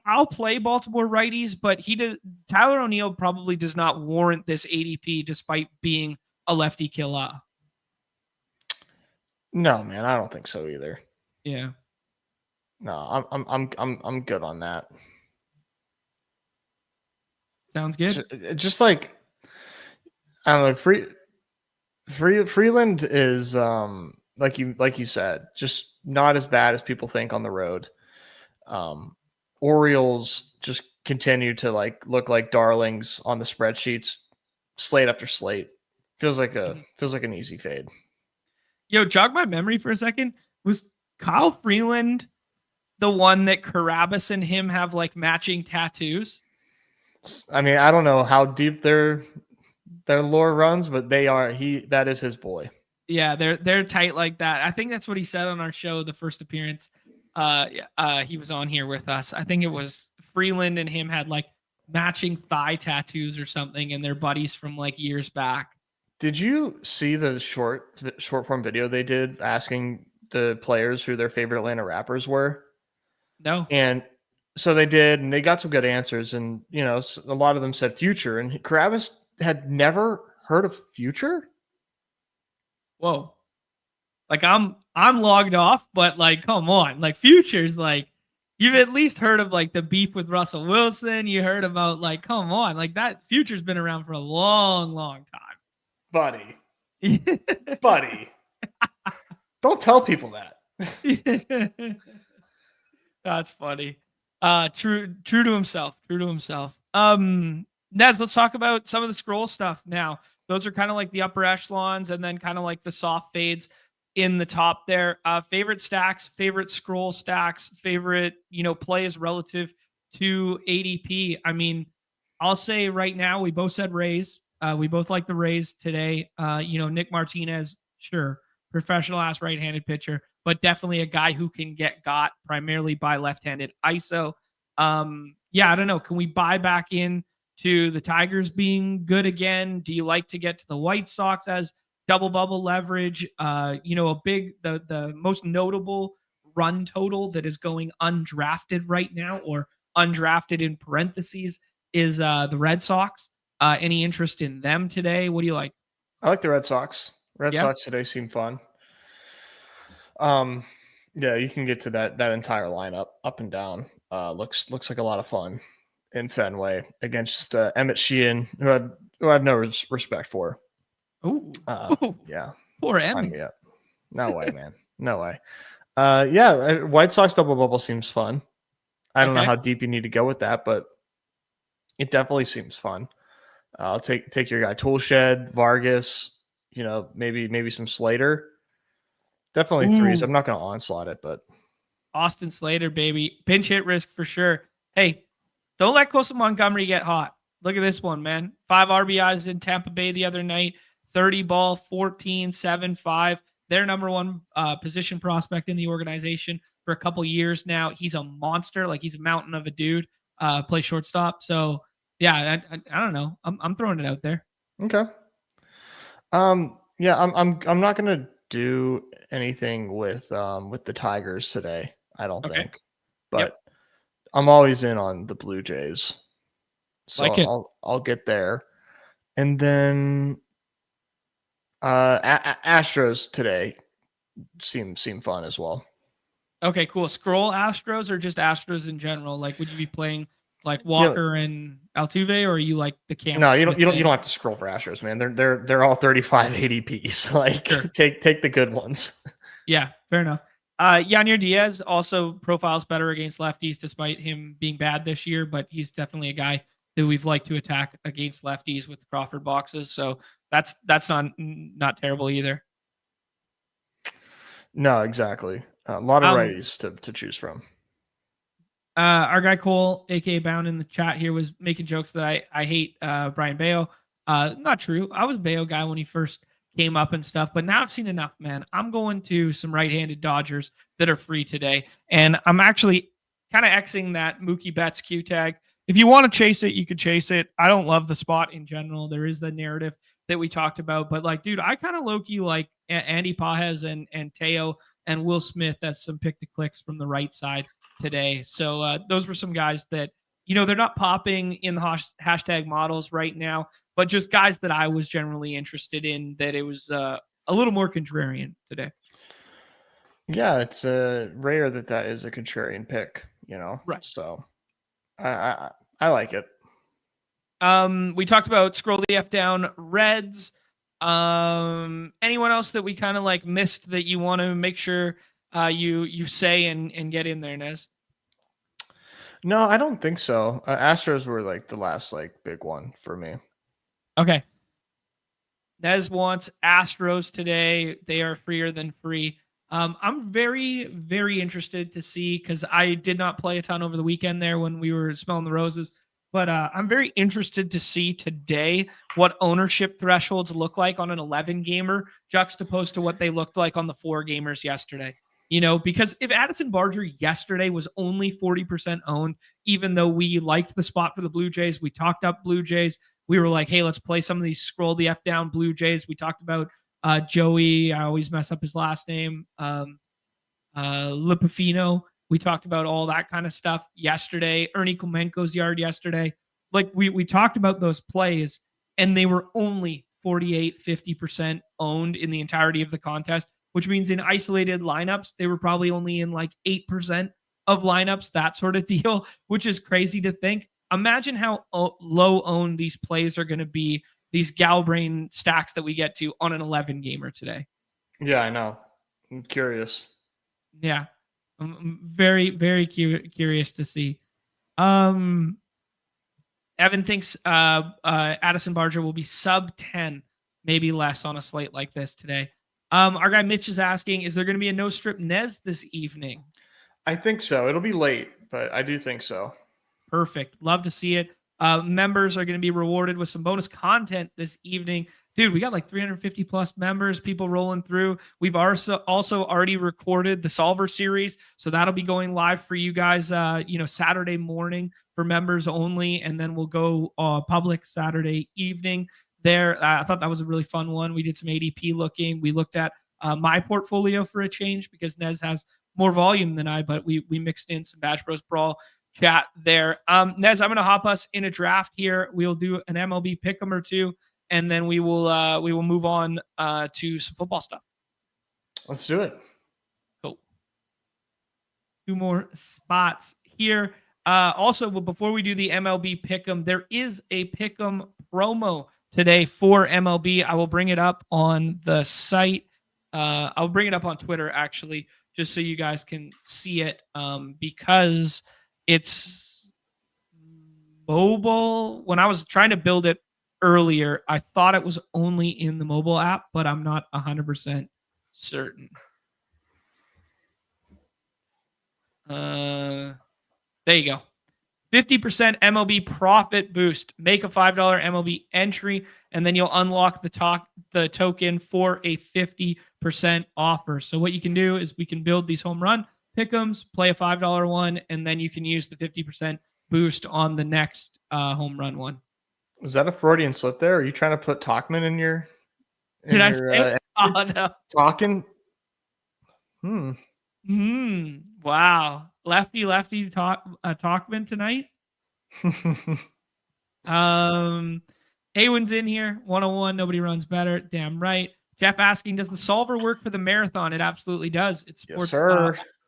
I'll play Baltimore righties, but Tyler O'Neill probably does not warrant this ADP despite being a lefty killer. No, man, I don't think so either. Yeah. No, I'm good on that. Sounds good. Just like I don't know, Freeland is like you said, just not as bad as people think on the road. Orioles just continue to look like darlings on the spreadsheets, slate after slate. Feels like an easy fade. Yo, jog my memory for a second. Was Kyle Freeland the one that Carabas and him have matching tattoos? I mean, I don't know how deep their lore runs, but that is his boy. Yeah, they're tight like that. I think that's what he said on our show, the first appearance. He was on here with us. I think it was Freeland and him had matching thigh tattoos or something, and they're buddies from years back. Did you see the short form video they did asking the players who their favorite Atlanta rappers were? No. And so they did, and they got some good answers. And, a lot of them said Future, and Carabas had never heard of Future. Whoa. I'm logged off, but come on, Future's you've at least heard of the beef with Russell Wilson. You heard about come on, that Future's been around for a long, long time. Buddy. Don't tell people that. That's funny. True to himself. Nez, let's talk about some of the scroll stuff now. Those are kind of the upper echelons and then kind of the soft fades in the top there. Favorite stacks, favorite scroll stacks, favorite, plays relative to ADP. I mean, I'll say right now, we both said Rays. We both like the Rays today. Nick Martinez, sure, professional ass right-handed pitcher, but definitely a guy who can get got primarily by left-handed ISO. Yeah, I don't know. Can we buy back in to the Tigers being good again? Do you like to get to the White Sox as double bubble leverage. The most notable run total that is going undrafted right now, or undrafted in parentheses, is the Red Sox. Any interest in them today? What do you like? I like the Red Sox. Red Yeah. Sox today seem fun. Yeah, you can get to that entire lineup up and down. Looks like a lot of fun in Fenway against Emmett Sheehan, who I have no respect for. Oh, Yeah, poor sign Emmy. me up. No way, man. No way. Yeah, White Sox double bubble seems fun. I don't know Okay. how deep you need to go with that, but it definitely seems fun. I'll take your guy Toolshed, Vargas, maybe some Slater. Definitely threes. I'm Ooh, not going to onslaught it, but Austin Slater, baby. Pinch hit risk for sure. Hey, don't let Coastal Montgomery get hot. Look at this one, man. 5 RBIs in Tampa Bay the other night, 30 ball, 14, 7, 5. Their number one position prospect in the organization for a couple years now. He's a monster. Like, he's a mountain of a dude. Play shortstop. So, yeah, I don't know. I'm throwing it out there. okay. Yeah, I'm not going to do anything with the Tigers today, I don't Okay. think. Yep. But I'm always in on the Blue Jays. So Like it. I'll get there. And then Astros today seem fun as well. Okay, cool. Scroll Astros or just Astros in general? Like, would you be playing like You know, Walker and Altuve, or are you like the Cam no, Smith you don't thing? have to scroll for Astros, man. They're all 35 ADPs. Like Sure. take the good ones. Yeah, fair enough. Yanir Diaz also profiles better against lefties despite him being bad this year, but he's definitely a guy that we've liked to attack against lefties with the Crawford boxes. So that's not terrible either. No, exactly. A lot of Um, righties to choose from. Our guy Cole, aka Bound, in the chat here was making jokes that I hate Brian Bayo. Not true. I was a Bayo guy when he first came up and stuff, but now I've seen enough, man. I'm going to some right-handed Dodgers that are free today, and I'm actually kind of Xing that Mookie Betts Q tag. If you want to chase it, you could chase it. I don't love the spot in general. There is the narrative that we talked about, but like, dude, I kind of low-key like Andy Pajes and Teo and Will Smith as some pick the clicks from the right side today. So those were some guys that, they're not popping in the hashtag models right now, but just guys that I was generally interested in, that it was a little more contrarian today. Yeah, it's rare that is a contrarian pick, Right. So I like it. We talked about scroll the F down Reds. Anyone else that we kind of like missed that you want to make sure you say and get in there, Nez? No, I don't think so. Astros were like the last like big one for me. Okay. Nez wants Astros today. They are freer than free. I'm very, very interested to see, because I did not play a ton over the weekend there when we were smelling the roses. But I'm very interested to see today what ownership thresholds look like on an 11 gamer juxtaposed to what they looked like on the 4 gamers yesterday. Because if Addison Barger yesterday was only 40% owned, even though we liked the spot for the Blue Jays, we talked up Blue Jays. We were like, hey, let's play some of these scroll the F down Blue Jays. We talked about Joey. I always mess up his last name. Lipofino. We talked about all that kind of stuff yesterday. Ernie Klemenko's yard yesterday. Like we talked about those plays, and they were only 48, 50% owned in the entirety of the contest, which means in isolated lineups, they were probably only in like 8% of lineups, that sort of deal, which is crazy to think. Imagine how low owned these plays are going to be, these Galbrain stacks that we get to on an 11 gamer today. Yeah, I know. I'm curious. Yeah. I'm very, very curious to see. Evan thinks Addison Barger will be sub 10, maybe less on a slate like this today. Our guy Mitch is asking, is there going to be a no strip Nez this evening? I think so. It'll be late, but I do think so. Perfect. Love to see it. Members are going to be rewarded with some bonus content this evening. Dude, we got like 350 plus members, people rolling through. We've also already recorded the Solver series, so that'll be going live for you guys, Saturday morning for members only, and then we'll go public Saturday evening. there. I thought that was a really fun one. We did some ADP looking. We looked at my portfolio for a change because Nez has more volume than I, but we mixed in some Bros Brawl chat there. Nez, I'm going to hop us in a draft here. We'll do an MLB pick'em or two, and then we will move on to some football stuff. Let's do it. Cool. 2 more spots here. Also, before we do the MLB pick'em, there is a pick'em promo today for MLB. I will bring it up on the site. I'll bring it up on Twitter, actually, just so you guys can see it, because it's mobile. When I was trying to build it earlier, I thought it was only in the mobile app, but I'm not 100% certain. There you go. 50% MLB profit boost. Make a $5 MLB entry, and then you'll unlock the token for a 50% offer. So what you can do is we can build these home run pick'ems, play a $5 one, and then you can use the 50% boost on the next home run one. Was that a Freudian slip there? Are you trying to put Talkman in your? Did I say? Oh no. Talking. Wow. Lefty Talkman tonight. Awen's in here. 101. Nobody runs better. Damn right. Jeff asking, does the solver work for the marathon? It absolutely does. It supports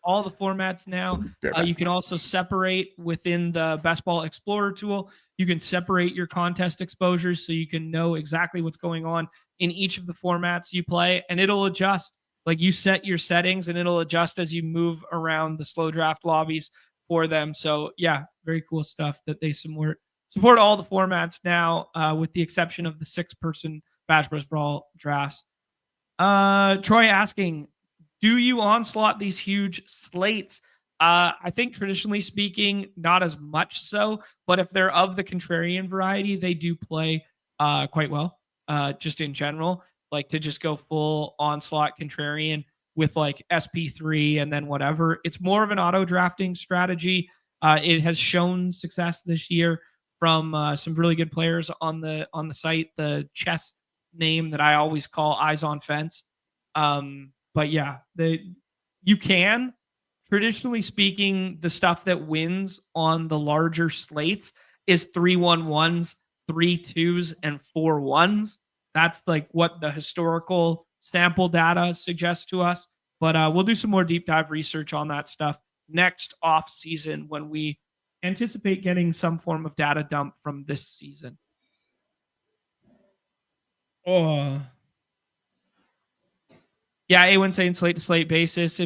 all the formats now. You can also separate within the Best Ball Explorer tool. You can separate your contest exposures so you can know exactly what's going on in each of the formats you play, and it'll adjust. Like, you set your settings and it'll adjust as you move around the slow draft lobbies for them. So yeah, very cool stuff that they support all the formats now, with the exception of the 6-person Bros Brawl drafts. Troy asking, do you onslaught these huge slates? I think traditionally speaking, not as much so, but if they're of the contrarian variety, they do play quite well, just in general. Like, to just go full onslaught contrarian with like SP3 and then whatever. It's more of an auto drafting strategy. It has shown success this year from some really good players on the site. The chess name that I always call Eyes on Fence. But yeah, you can, traditionally speaking, the stuff that wins on the larger slates is 3-1-1s, 3-2s, and 4-1s. That's like what the historical sample data suggests to us. But we'll do some more deep dive research on that stuff next off season when we anticipate getting some form of data dump from this season. Oh. Yeah, A1 saying slate to slate basis. A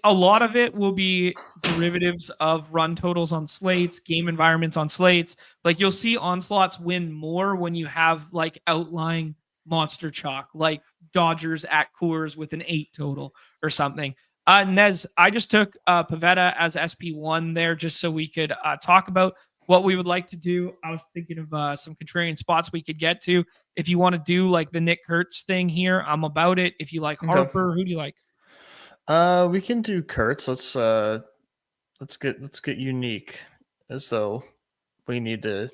lot of it will be derivatives of run totals on slates, game environments on slates. Like, you'll see onslaughts win more when you have like outlying monster chalk, like Dodgers at Coors with an 8 total or something. Nez, I just took Pavetta as SP1 there just so we could talk about what we would like to do. I was thinking of some contrarian spots we could get to. If you want to do like the Nick Kurtz thing here, I'm about it. If you like Harper, who do you like? We can do Kurtz. Let's get unique, as though we need to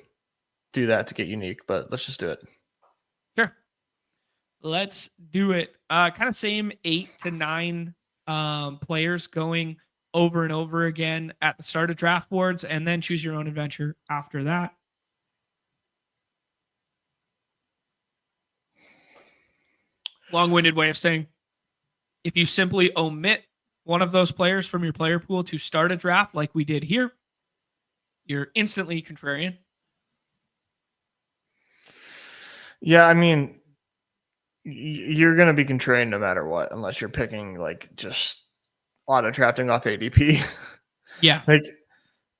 do that to get unique, but let's just do it. Sure. Let's do it. Kind of same 8 to 9 players going over and over again at the start of draft boards, and then choose your own adventure after that. Long-winded way of saying, if you simply omit one of those players from your player pool to start a draft like we did here, you're instantly contrarian. Yeah, I mean, you're going to be contrarian no matter what, unless you're picking like just auto drafting off ADP. Yeah. Like,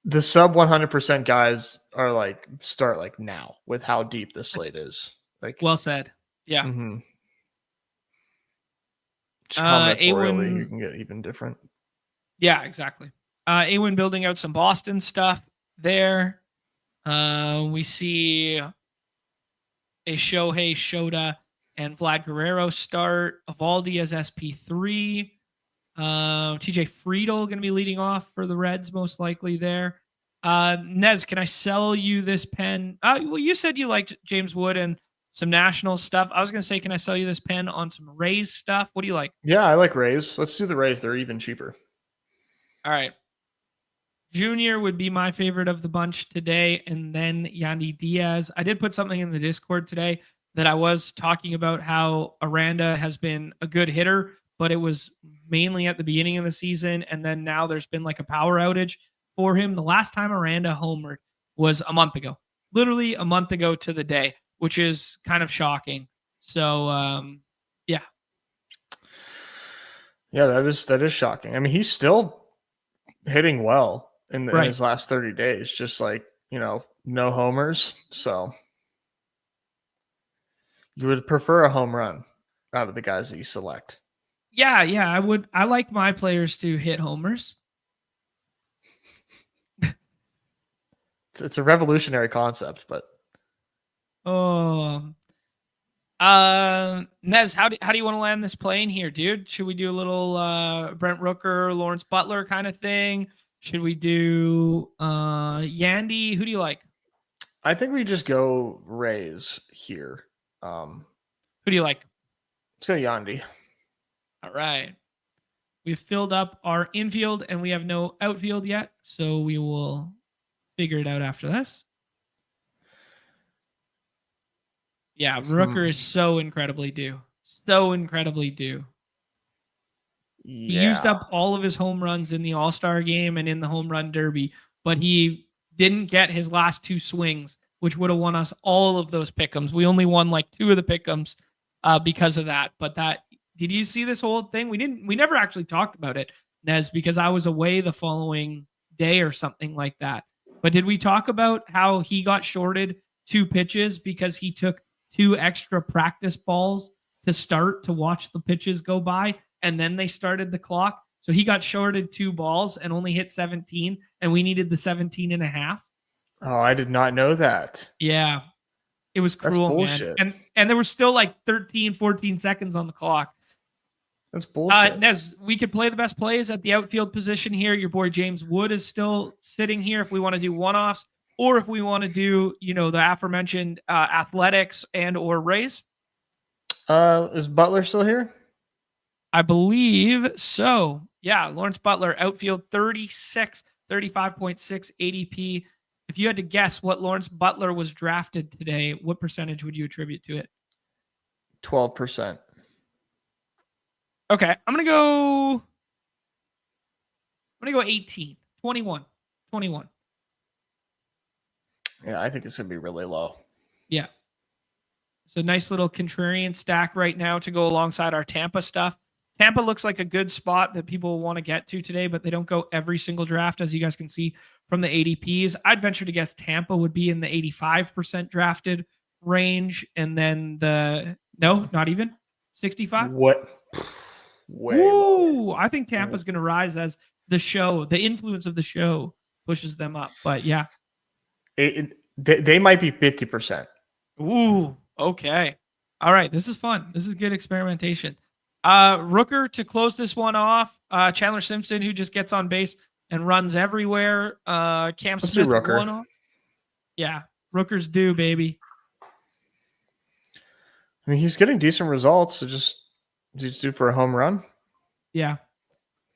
the sub 100% guys are like, start like now with how deep this slate is. Like, well said. Yeah. Mm-hmm. Just combinatorially, you can get even different. Yeah, exactly. Awin building out some Boston stuff there. We see a Shohei, Shota, and Vlad Guerrero start. Evaldi as SP3. TJ Friedel going to be leading off for the Reds, most likely there. Nez, can I sell you this pen? Well, you said you liked James Wood and some Nationals stuff. I was going to say, can I sell you this pen on some Rays stuff? What do you like? Yeah, I like Rays. Let's do the Rays. They're even cheaper. All right. Junior would be my favorite of the bunch today, and then Yandy Diaz. I did put something in the Discord today that I was talking about how Aranda has been a good hitter, but it was mainly at the beginning of the season, and then now there's been like a power outage for him. The last time Aranda homered was a month ago, literally a month ago to the day, which is kind of shocking. So, yeah. Yeah, that is shocking. I mean, he's still hitting well in his last 30 days, just like, no homers. So you would prefer a home run out of the guys that you select. Yeah, I would. I like my players to hit homers. It's a revolutionary concept, but Nez, how do you want to land this plane here, dude? Should we do a little Brent Rooker, Lawrence Butler kind of thing? Should we do Yandy? Who do you like? I think we just go Rays here. Who do you like? Let's go Yandy. All right. We've filled up our infield and we have no outfield yet, so we will figure it out after this. Yeah, Rooker is so incredibly due. So incredibly due. He used up all of his home runs in the All-Star game and in the home run derby, but he didn't get his last two swings, which would have won us all of those pick'ems. We only won like two of the pick'ems because of that. But did you see this whole thing? We never actually talked about it, Nez, because I was away the following day or something like that. But did we talk about how he got shorted 2 pitches because he took 2 extra practice balls to start to watch the pitches go by, and then they started the clock? So he got shorted 2 balls and only hit 17, and we needed the 17 and a half. Oh, I did not know that. Yeah. It was cruel, man. And there were still like 13, 14 seconds on the clock. That's bullshit. Nez, we could play the best plays at the outfield position here. Your boy James Wood is still sitting here if we want to do one-offs, or if we want to do, the aforementioned athletics and or Rays. Is Butler still here? I believe so. Yeah, Lawrence Butler, outfield 35.6 ADP. If you had to guess what Lawrence Butler was drafted today, what percentage would you attribute to it? 12%. Okay, I'm going to go 18, 21. Yeah, I think it's going to be really low. Yeah. So nice little contrarian stack right now to go alongside our Tampa stuff. Tampa looks like a good spot that people want to get to today, but they don't go every single draft, as you guys can see from the ADPs. I'd venture to guess Tampa would be in the 85% drafted range. And then not even 65. What? Ooh, I think Tampa's going to rise as the influence of the show pushes them up. But yeah. They might be 50%. Ooh, okay. All right. This is fun. This is good experimentation. Rooker to close this one off. Chandler Simpson, who just gets on base and runs everywhere. Cam Smith, one off. Yeah, Rooker's due, baby. I mean, he's getting decent results. So just due for a home run. Yeah.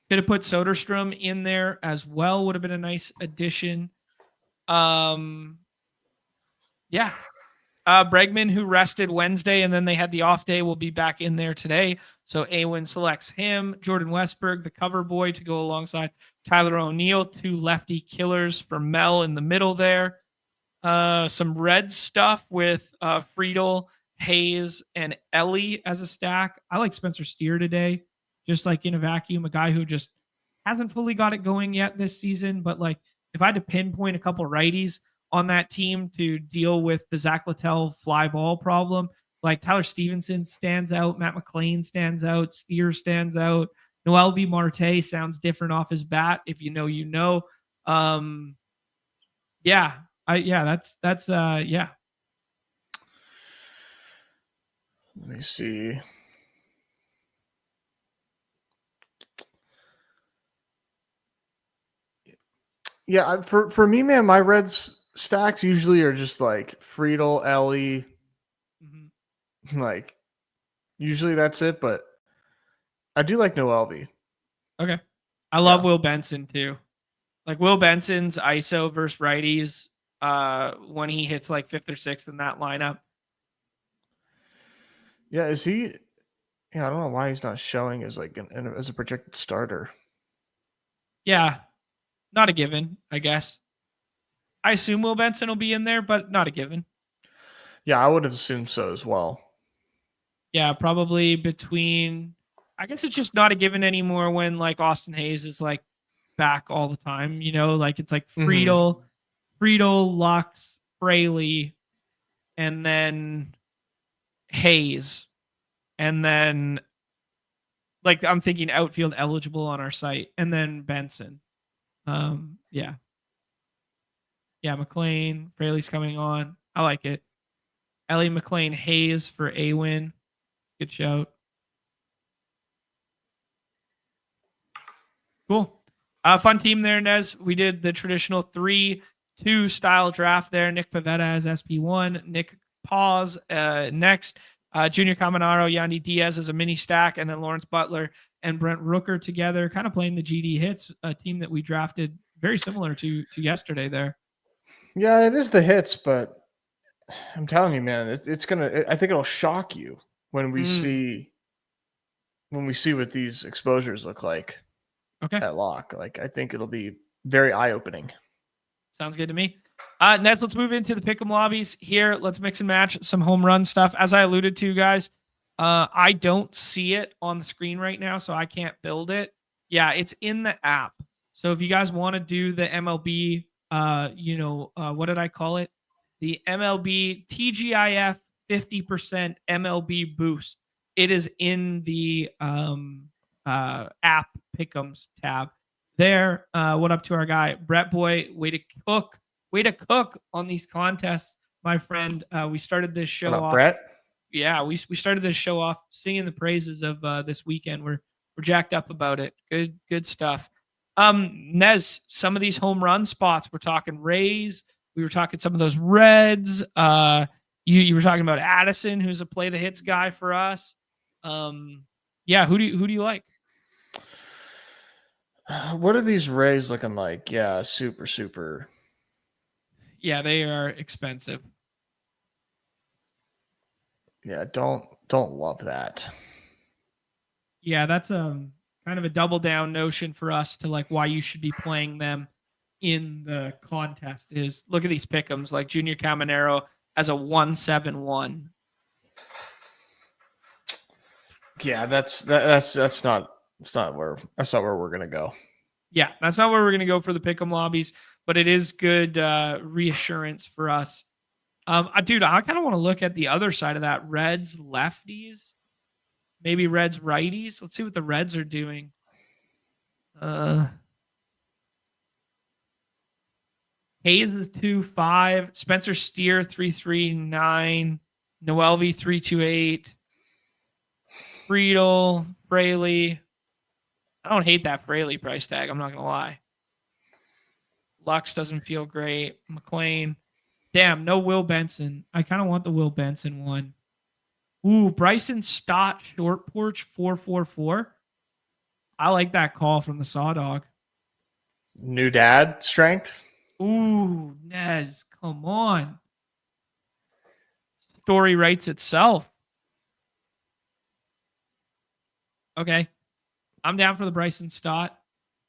Could have put Soderstrom in there as well. Would have been a nice addition. Yeah. Bregman, who rested Wednesday and then they had the off day, will be back in there today. So Awin selects him. Jordan Westberg, the cover boy, to go alongside Tyler O'Neill, 2 lefty killers for Mel in the middle there. Some red stuff with Friedel, Hayes, and Ellie as a stack. I like Spencer Steer today, just like in a vacuum, a guy who just hasn't fully got it going yet this season. But like, if I had to pinpoint a couple righties on that team to deal with the Zach Littell fly ball problem, like Tyler Stevenson stands out, Matt McClain stands out, Steer stands out, Noel V. Marte sounds different off his bat. If you know, you know. Yeah. That's yeah. Let me see. Yeah, for me, man, my Reds stacks usually are just like Friedel, Ellie, Like usually that's it, but I do like Noelvi. Okay. I love Will Benson too. Like Will Benson's ISO versus righties when he hits like 5th or 6th in that lineup. Yeah, is he? Yeah, I don't know why he's not showing as like as a projected starter. Yeah, not a given, I guess. I assume Will Benson will be in there, but not a given. Yeah, I would have assumed so as well. Yeah, probably between. I guess it's just not a given anymore when like Austin Hayes is like back all the time. You know, like it's like Friedel, Lux, Fraley, and then Hayes, and then like I'm thinking outfield eligible on our site, and then Benson. Yeah, McLean, Fraley's coming on. I like it. Ellie McLean Hayes for a win. Good shout. Cool. Fun team there, Nez. We did the traditional 3-2 style draft there. Nick Pavetta as SP1, Nick Paz next, Junior Caminaro, Yandy Diaz as a mini stack, and then Lawrence Butler and Brent Rooker together, kind of playing the GD Hits, a team that we drafted very similar to yesterday there. Yeah, it is the hits, but I'm telling you, man, it's gonna. I think it'll shock you when we see what these exposures look like. Okay. At lock, like I think it'll be very eye opening. Sounds good to me. Nets, let's move into the pick'em lobbies here. Let's mix and match some home run stuff. As I alluded to, guys, I don't see it on the screen right now, so I can't build it. Yeah, it's in the app. So if you guys want to do the MLB, what did I call it? The MLB TGIF 50% MLB boost. It is in the app pick'ems tab. There, what up to our guy Brett Boy? Way to cook on these contests, my friend. We started this show off. Brett? Yeah, we started this show off singing the praises of this weekend. We're jacked up about it. Good stuff. Nez, some of these home run spots. We're talking Rays. We were talking some of those Reds. You were talking about Addison, who's a play the hits guy for us. Yeah, who do you like? What are these Rays looking like? Yeah, super. Yeah, they are expensive. Yeah, don't love that. Yeah, that's kind of a double down notion for us to like why you should be playing them in the contest is look at these pick'ems like Junior Caminero as a 171. Yeah, that's not where we're gonna go. Yeah, that's not where we're gonna go for the pick'em lobbies, but it is good reassurance for us. Dude, I kind of want to look at the other side of that. Reds lefties, maybe Reds righties. Let's see what the Reds are doing. Hayes is 2.5. Spencer Steer 3.39. Noelvi 3.28. Friedel, Fraley. I don't hate that Fraley price tag. I'm not gonna lie. Lux doesn't feel great. McLean. Damn, no Will Benson. I kind of want the Will Benson one. Ooh, Bryson Stott short porch 4.44. I like that call from the Saw Dog. New dad strength. Ooh, Nez, come on. Story writes itself. Okay. I'm down for the Bryson Stott.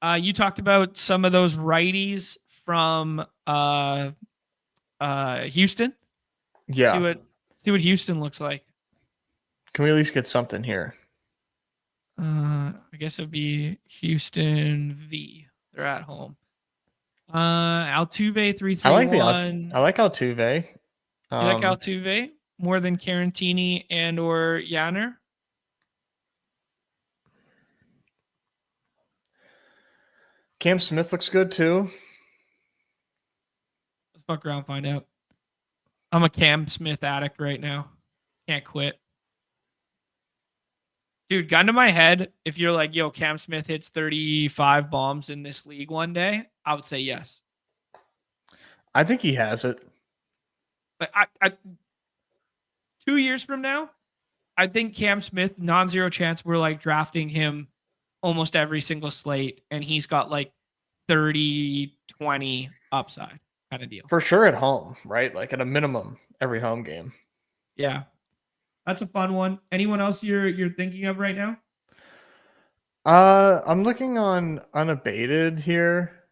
You talked about some of those righties from Houston. Yeah. See what Houston looks like. Can we at least get something here? I guess it'd be Houston V. They're at home. Altuve 3.31. I like Altuve. You like Altuve more than Carantini and or Yanner? Cam Smith looks good too. Let's fuck around and find out. I'm a Cam Smith addict right now. Can't quit. Dude, gun to my head, if you're like, yo, Cam Smith hits 35 bombs in this league one day, I would say yes. I think he has it. Like I 2 years from now, I think Cam Smith, non-zero chance. We're like drafting him almost every single slate, and he's got like 30-20 upside kind of deal. For sure at home, right? Like at a minimum, every home game. Yeah. That's a fun one. Anyone else you're thinking of right now? I'm looking on Unabated here.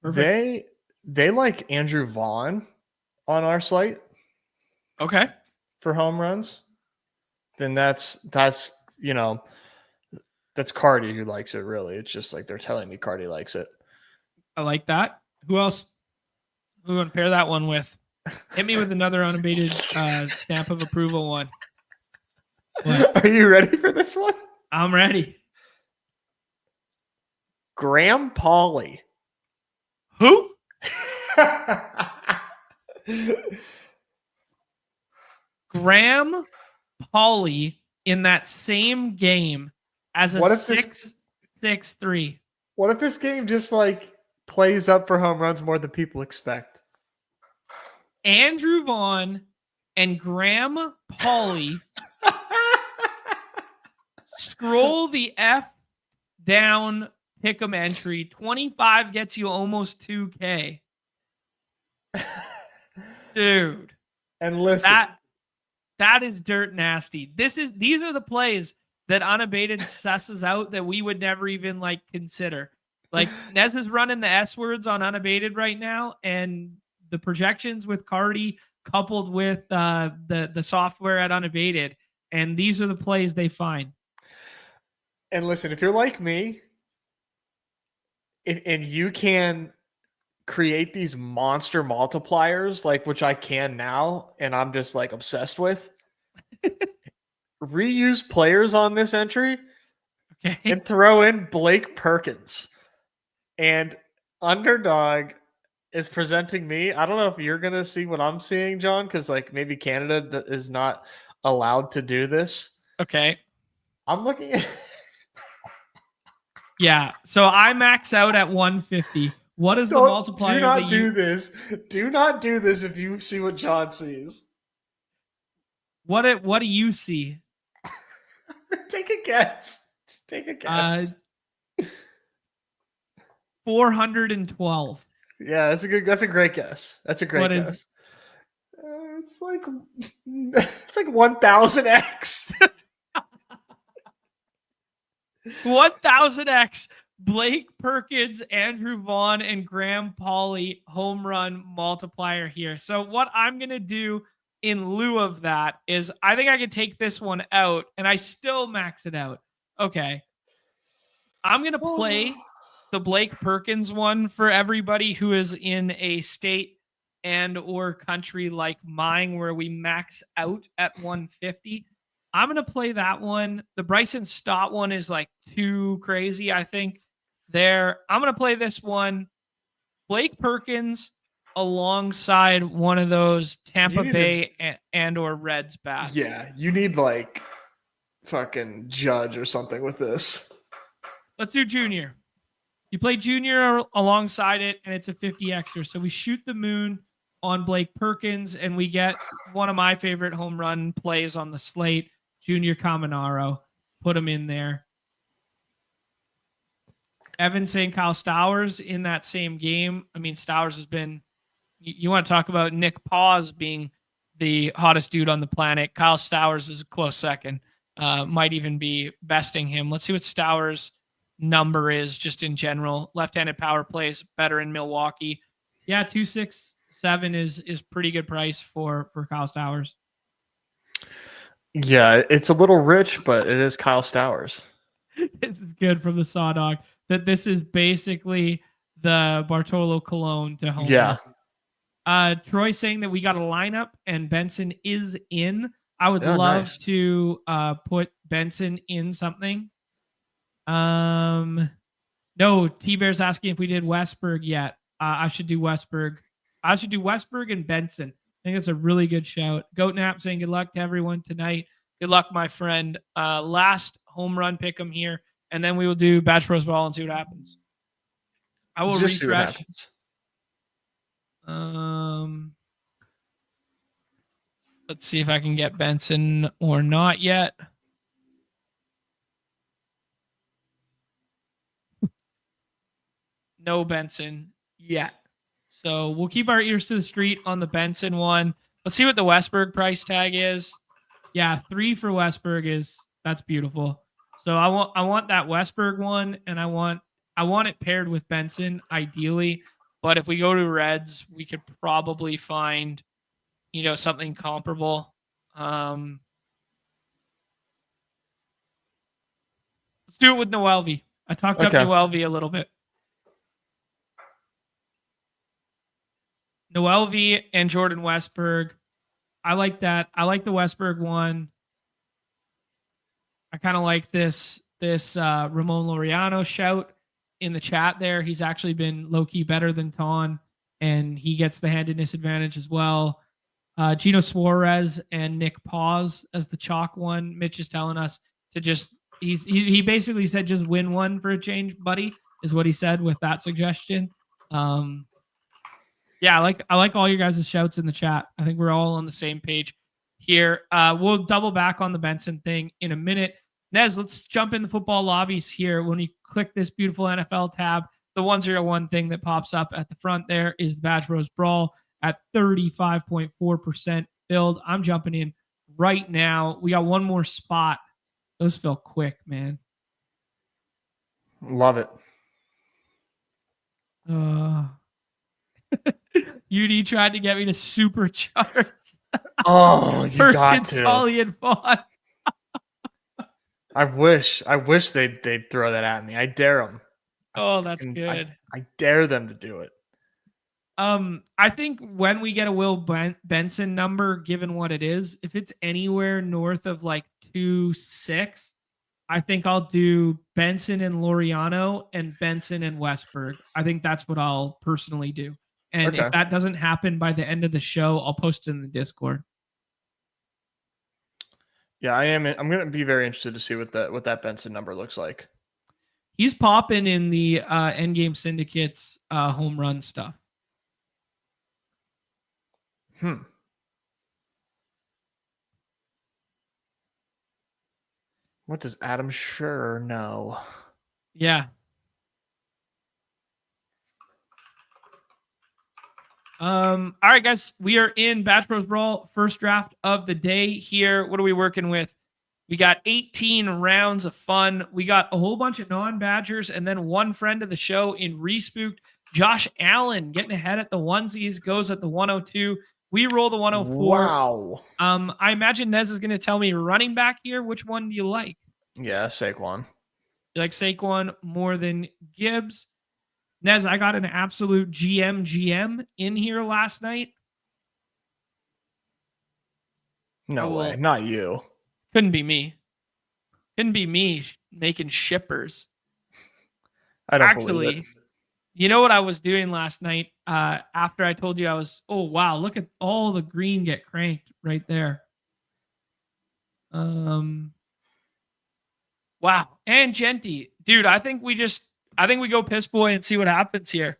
Perfect. They like Andrew Vaughn on our slate Okay. for home runs. Then that's that's Cardi who likes it. Really, it's just like they're telling me Cardi likes it. I like that. Who else? Who want to pair that one with? Hit me with another unabated stamp of approval one. What? Are you ready for this one? I'm ready. Graham Pauley. Who? Graham Pauley in that same game as a 6-6-3. What if this game just like plays up for home runs more than people expect? Andrew Vaughn and Graham Pauley scroll the F down pick'em entry. 25 gets you almost 2K. Dude. And listen. That is dirt nasty. These are the plays that Unabated susses out that we would never even like consider. Like Nez is running the S words on Unabated right now, and the projections with Cardi coupled with the software at Unabated, and these are the plays they find. And listen, if you're like me, and you can create these monster multipliers, like which I can now, and I'm just like obsessed with, reuse players on this entry, okay, and throw in Blake Perkins. And Underdog is presenting me. I don't know if you're gonna see what I'm seeing, John, because like maybe Canada is not allowed to do this. Okay, I'm looking at. Yeah, so I max out at 150. What is the multiplier? Do not do this. Do not do this if you see what John sees. What do you see? Take a guess. Just take a guess. 412. Yeah, that's a great guess. That's a great guess. It's like 1000x. 1000x. Blake Perkins, Andrew Vaughn, and Graham Pauley home run multiplier here. So what I'm going to do in lieu of that is I think I could take this one out and I still max it out. Okay. I'm going to play the Blake Perkins one for everybody who is in a state and or country like mine where we max out at 150. I'm going to play that one. The Bryson Stott one is like too crazy, I think. There, I'm going to play this one. Blake Perkins alongside one of those Tampa Bay and or Reds bats. Yeah, you need like fucking Judge or something with this. Let's do Junior. You play Junior alongside it, and it's a 50 extra. So we shoot the moon on Blake Perkins, and we get one of my favorite home run plays on the slate, Junior Caminero. Put him in there. Evan saying Kyle Stowers in that same game. I mean, Stowers has been, you want to talk about Nick Paws being the hottest dude on the planet. Kyle Stowers is a close second. Might even be besting him. Let's see what Stowers' number is just in general. Left-handed power plays better in Milwaukee. Yeah, 267 is pretty good price for Kyle Stowers. Yeah, it's a little rich, but it is Kyle Stowers. This is good from the Saw Dog. That this is basically the Bartolo Colon to home. Yeah. Troy saying that we got a lineup and Benson is in. I would love to put Benson in something. No, T-Bear's asking if we did Westberg yet. I should do Westberg. I should do Westberg and Benson. I think that's a really good shout. Goatnap saying good luck to everyone tonight. Good luck, my friend. Last home run pick 'em here. And then we will do Bros Brawl and see what happens. I will just refresh. See what happens. Let's see if I can get Benson or not yet. No Benson yet. So we'll keep our ears to the street on the Benson one. Let's see what the Westberg price tag is. Yeah, 3 for Westberg that's beautiful. So I want that Westberg one, and I want it paired with Benson ideally. But if we go to Reds, we could probably find, something comparable. Let's do it with Noelvi. I talked up Noelvi a little bit. Noelvi and Jordan Westberg. I like that. I like the Westberg one. I kind of like this Ramon Laureano shout in the chat there. He's actually been low-key better than Ton, and he gets the handedness advantage as well. Gino Suarez and Nick Paz as the chalk one. Mitch is telling us to he basically said just win one for a change, buddy, is what he said with that suggestion. Yeah, I like all your guys' shouts in the chat. I think we're all on the same page here. We'll double back on the Benson thing in a minute. Nez, let's jump in the football lobbies here. When you click this beautiful NFL tab, the 101 thing that pops up at the front there is the Bros Brawl at 35.4% filled. I'm jumping in right now. We got one more spot. Those fill quick, man. Love it. UD tried to get me to supercharge. Oh, you got to. Solly and Fawn. I wish they'd throw that at me. I dare them. Oh, that's good. I dare them to do it. I think when we get a Will Benson number, given what it is, if it's anywhere north of like 2.6, I think I'll do Benson and Laureano and Benson and Westberg. I think that's what I'll personally do. And if that doesn't happen by the end of the show, I'll post it in the Discord. Yeah, I am. I'm going to be very interested to see what that Benson number looks like. He's popping in the Endgame Syndicate's home run stuff. What does Adam Schur know? Yeah. All right, guys, we are in Bros Brawl, first draft of the day here. What are we working with? We got 18 rounds of fun. We got a whole bunch of non-badgers and then one friend of the show in Respooked. Josh Allen getting ahead at the onesies, goes at the 102. We roll the 104. Wow. I imagine Nez is going to tell me running back here. Which one do you like? Yeah, Saquon. You like Saquon more than Gibbs? Nez, I got an absolute GM in here last night. No way. Not you. Couldn't be me. Couldn't be me making shippers. I don't believe it. You know what I was doing last night after I told you oh, wow, look at all the green get cranked right there. Wow. And Genty. Dude, I think we go piss boy and see what happens here.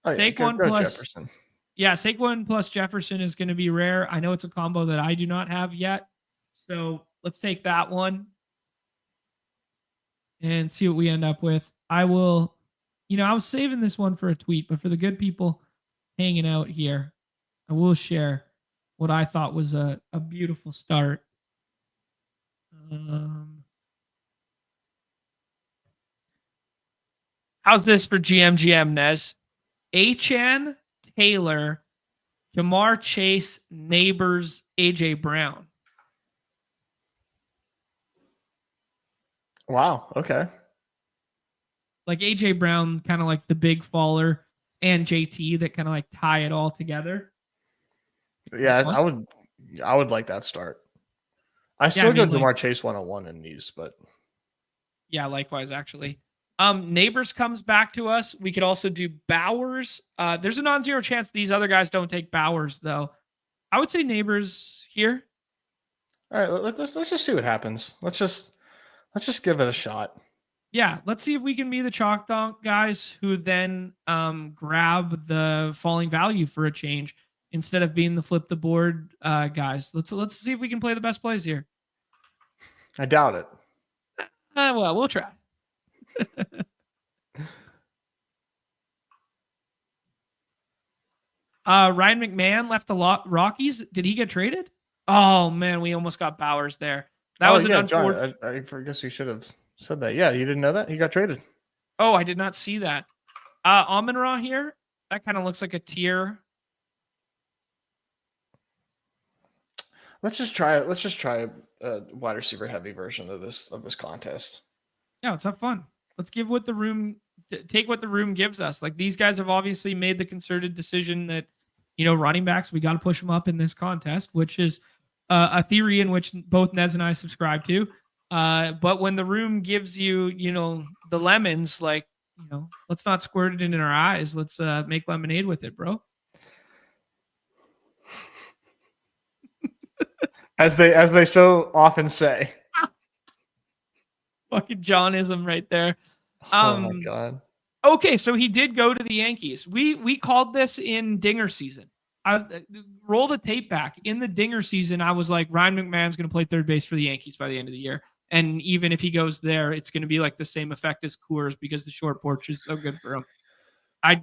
Oh, yeah. Saquon go plus Jefferson. Yeah, Saquon plus Jefferson is going to be rare. I know it's a combo that I do not have yet. So let's take that one and see what we end up with. I was saving this one for a tweet, but for the good people hanging out here, I will share what I thought was a beautiful start. How's this for GM, Nez? Achan, Taylor, Jamar Chase, Neighbors, AJ Brown. Wow. Okay. Like AJ Brown, kind of like the big faller, and JT that kind of like tie it all together. Yeah, I would like that start. I still go Jamar Chase 101 in these, but yeah, likewise actually. Neighbors comes back to us. We could also do Bowers. There's a non-zero chance these other guys don't take Bowers though. I would say Neighbors here. All right, let's just see what happens. Let's just give it a shot. Yeah, let's see if we can be the chalk donk guys who then grab the falling value for a change. instead of being the flip the board guys. Let's see if we can play the best plays here. I doubt it. Well, we'll try. Ryan McMahon left the Rockies. Did he get traded? Oh man, we almost got Bowers there. That was an unfortunate. I guess you should have said that. Yeah, you didn't know that? He got traded. Oh, I did not see that. Amon-Ra here. That kind of looks like a tier. Let's just try a wide receiver heavy version of this contest. Yeah, let's have fun. Let's give what the room take what the room gives us. Like these guys have obviously made the concerted decision that, you know, running backs, we got to push them up in this contest, which is a theory in which both Nez and I subscribe to. But when the room gives you, you know, the lemons, like, you know, let's not squirt it in our eyes. Let's make lemonade with it, bro. As they so often say. Fucking Johnism right there. Oh my god. Okay, so he did go to the Yankees. We called this in Dinger season. I roll the tape back. In the Dinger season, I was like, Ryan McMahon's going to play third base for the Yankees by the end of the year. And even if he goes there, it's going to be like the same effect as Coors because the short porch is so good for him. I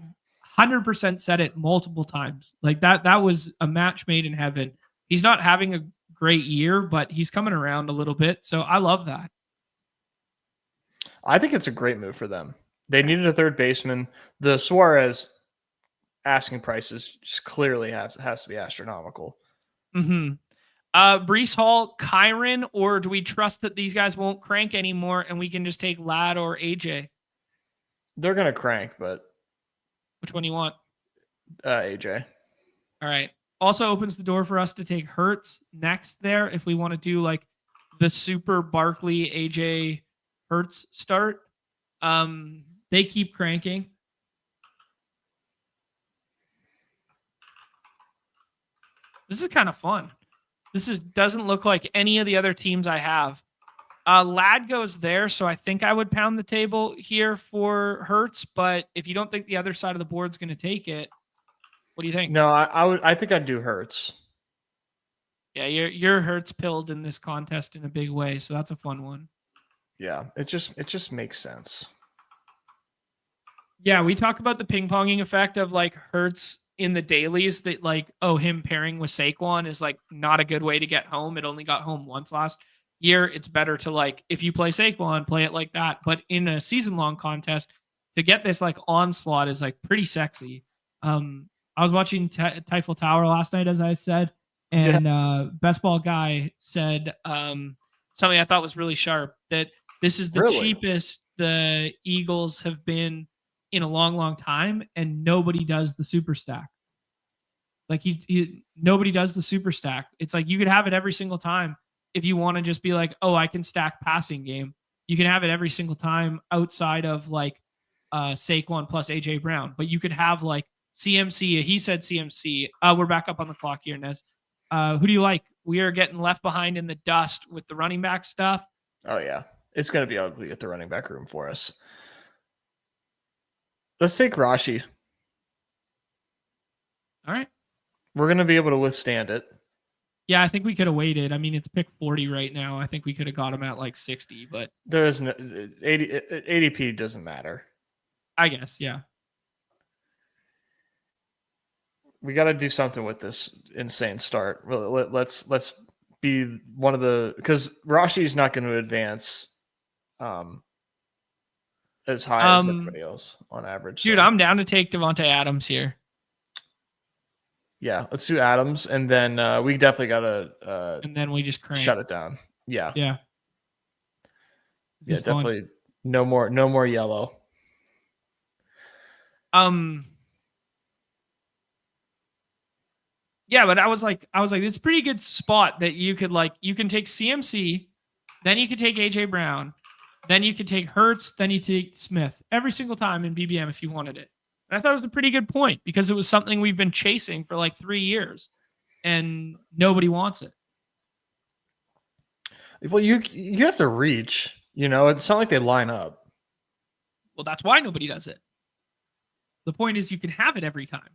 100% said it multiple times. Like that was a match made in heaven. He's not having a great year, but he's coming around a little bit. So I love that. I think it's a great move for them. They needed a third baseman. The Suarez asking prices just clearly has to be astronomical. Mm-hmm. Brees Hall, Kyron, or do we trust that these guys won't crank anymore and we can just take Ladd or AJ? They're going to crank, but... Which one do you want? AJ. All right. Also opens the door for us to take Hurts next there if we want to do like the super Barkley AJ Hurts start. They keep cranking. This is kind of fun. This doesn't look like any of the other teams I have. Ladd goes there, so I think I would pound the table here for Hurts. But if you don't think the other side of the board's going to take it, what do you think? No, I think I'd do Hurts. Yeah, you're Hurts pilled in this contest in a big way, so that's a fun one. Yeah, it just makes sense. Yeah, we talk about the ping-ponging effect of like Hurts in the dailies that like, oh, him pairing with Saquon is like not a good way to get home. It only got home once last year. It's better to like, if you play Saquon, play it like that. But in a season-long contest, to get this like onslaught is like pretty sexy. I was watching Typhel Tower last night, as I said, and Best Ball Guy said something I thought was really sharp, that this is the cheapest the Eagles have been in a long, long time, and nobody does the super stack. Like nobody does the super stack. It's like you could have it every single time if you want to just be like, oh, I can stack passing game. You can have it every single time outside of like Saquon plus AJ Brown, but you could have like CMC. He said CMC. We're back up on the clock here, Nez. Who do you like? We are getting left behind in the dust with the running back stuff. Oh yeah, it's going to be ugly at the running back room for us. Let's take Rashi. All right. We're going to be able to withstand it. Yeah, I think we could have waited. I mean, it's pick 40 right now. I think we could have got him at like 60, but there is no ADP doesn't matter. I guess, yeah. We got to do something with this insane start. Let's be one of the, because Rashi's not going to advance as high as everybody else on average. Dude, so I'm down to take Devontae Adams here. Yeah, let's do Adams, and then we definitely got to and then we just crank. Shut it down. Yeah. Yeah. Yeah, definitely fun. No more yellow. Yeah, but I was like, it's a pretty good spot that you could like, you can take CMC, then you could take AJ Brown, then you could take Hurts, then you take Smith every single time in BBM if you wanted it. And I thought it was a pretty good point because it was something we've been chasing for like 3 years and nobody wants it. Well, you have to reach, it's not like they line up. Well, that's why nobody does it. The point is you can have it every time.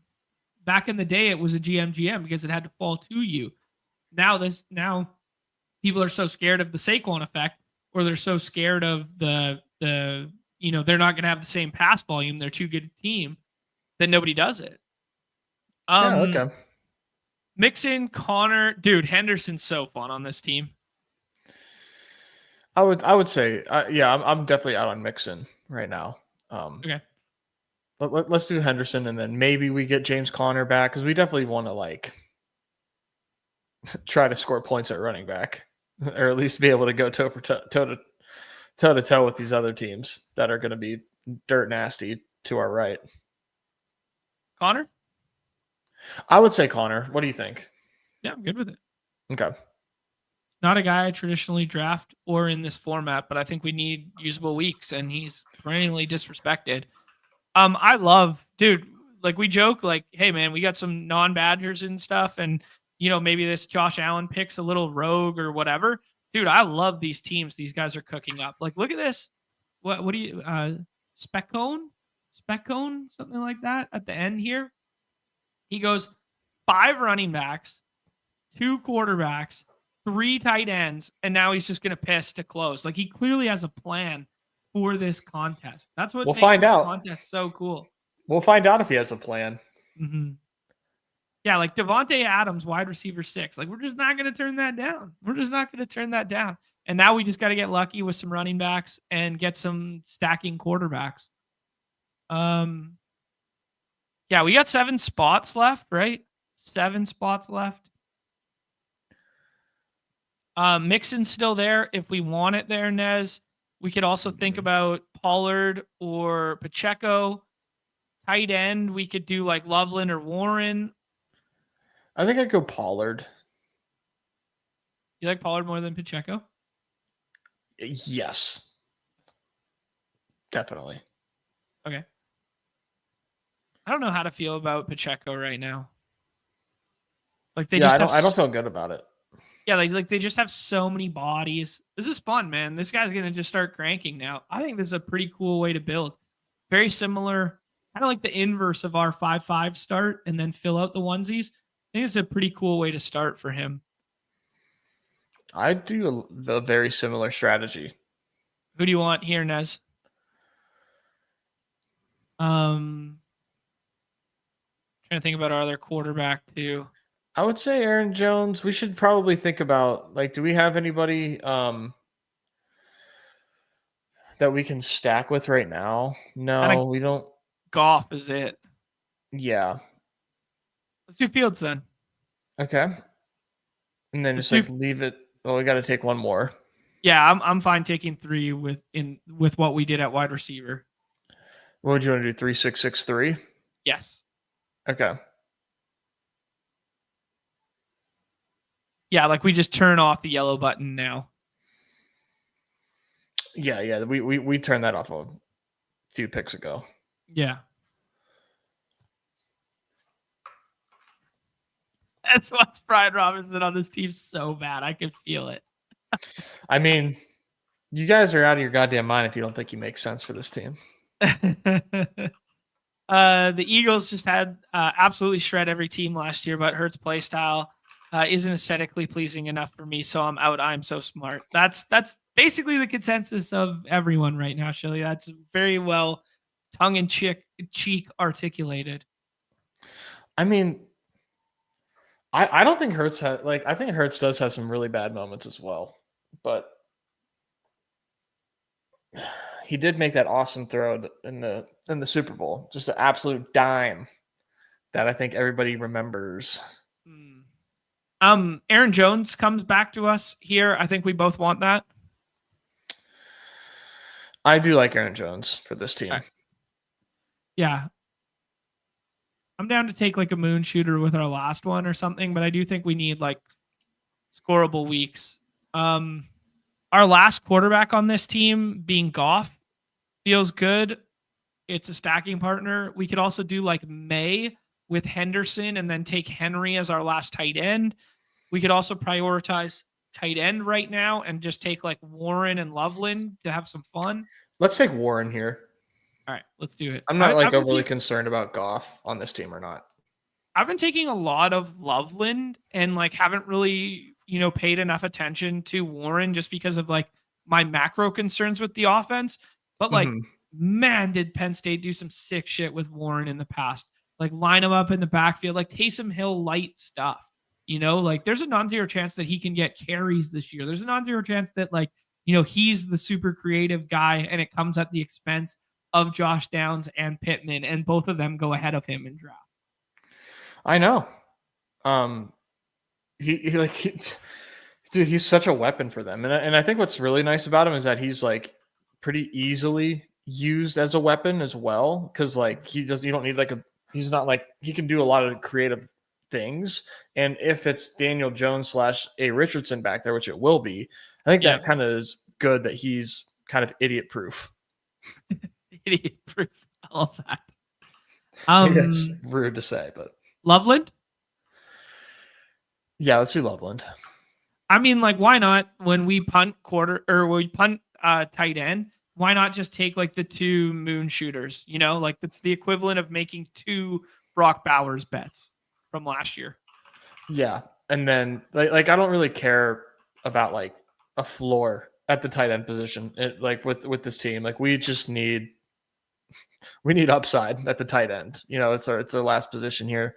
back in the day, it was a GM because it had to fall to you. Now people are so scared of the Saquon effect, or they're so scared of the they're not going to have the same pass volume. They're too good a team that nobody does it. Yeah, okay. Mixon, Connor, dude, Henderson's so fun on this team. I would say, yeah, I'm definitely out on Mixon right now. Okay. Let's do Henderson, and then maybe we get James Conner back, because we definitely want to like try to score points at running back, or at least be able to go toe to toe with these other teams that are going to be dirt nasty to our right. Connor? I would say Connor. What do you think? Yeah, I'm good with it. Okay. Not a guy I traditionally draft or in this format, but I think we need usable weeks, and he's perennially disrespected. I love, dude, like we joke, like, hey man, we got some non-Badgers and stuff, and maybe this Josh Allen pick's a little rogue or whatever. Dude, I love these teams these guys are cooking up. Like, look at this. What do you Speckone, something like that at the end here. He goes 5 running backs, 2 quarterbacks, 3 tight ends, and now he's just gonna piss to close. Like, he clearly has a plan for this contest. That's what we'll makes find this out. contest so cool. We'll find out if he has a plan. Mm-hmm. Yeah, like Devontae Adams, wide receiver 6. Like, we're just not going to turn that down. And now we just got to get lucky with some running backs and get some stacking quarterbacks. Yeah, we got 7 spots left, right? 7 spots left. Mixon's still there if we want it there, Nez. We could also think about Pollard or Pacheco. Tight end, we could do like Loveland or Warren. I think I'd go Pollard. You like Pollard more than Pacheco? Yes. Definitely. Okay. I don't know how to feel about Pacheco right now. Like I don't feel good about it. Yeah, like they just have so many bodies. This is fun, man. This guy's gonna just start cranking now. I think this is a pretty cool way to build. Very similar, kind of like the inverse of our 5-5 start, and then fill out the onesies. I think it's a pretty cool way to start for him. I do a very similar strategy. Who do you want here, Nez? Trying to think about our other quarterback too. I would say Aaron Jones. We should probably think about, like, do we have anybody that we can stack with right now? No, we don't. Goff is it. Yeah. Let's do Fields then. Okay. And then just leave it. Well, we got to take one more. Yeah, I'm fine taking 3 with what we did at wide receiver. What would you want to do? 3-6-6-3? Yes. Okay. Yeah, like we just turn off the yellow button now. Yeah. We turned that off a few picks ago. Yeah. That's what's Brian Robinson on this team so bad. I can feel it. I mean, you guys are out of your goddamn mind if you don't think he makes sense for this team. The Eagles just had absolutely shred every team last year, but Hurts' play style isn't aesthetically pleasing enough for me, so I'm out. I'm so smart. That's basically the consensus of everyone right now, Shelly. That's very well tongue-in-cheek articulated. I mean, I don't think Hurts has, like, I think Hurts does have some really bad moments as well, but he did make that awesome throw in the Super Bowl, just an absolute dime that I think everybody remembers. Aaron Jones comes back to us here. I think we both want that. I do like Aaron Jones for this team. Okay. Yeah. I'm down to take like a moon shooter with our last one or something, but I do think we need like scoreable weeks. Our last quarterback on this team being Goff feels good. It's a stacking partner. We could also do like May with Henderson and then take Henry as our last tight end. We could also prioritize tight end right now and just take like Warren and Loveland to have some fun. Let's take Warren here. All right, let's do it. I'm not overly concerned about Goff on this team or not. I've been taking a lot of Loveland and like haven't really, paid enough attention to Warren just because of like my macro concerns with the offense. But like, Mhm. man, did Penn State do some sick shit with Warren in the past? Like line him up in the backfield, like Taysom Hill light stuff. Like there's a non-zero chance that he can get carries this year. There's a non-zero chance that like, he's the super creative guy and it comes at the expense of Josh Downs and Pittman, and both of them go ahead of him in draft. I know. Um, dude, he's such a weapon for them, and I think what's really nice about him is that he's like pretty easily used as a weapon as well, because like you don't need like he's not like he can do a lot of creative things, and if it's Daniel Jones / A Richardson back there, which it will be, I think that kind of is good that he's kind of idiot proof. Idiot proof. I love that. It's rude to say, but Loveland. Yeah, let's do Loveland. I mean, like, why not when we punt tight end? Why not just take like the 2 moon shooters? Like that's the equivalent of making 2 Brock Bowers bets from last year. Yeah, and then like I don't really care about like a floor at the tight end position. Like with this team, like we need upside at the tight end. It's our last position here.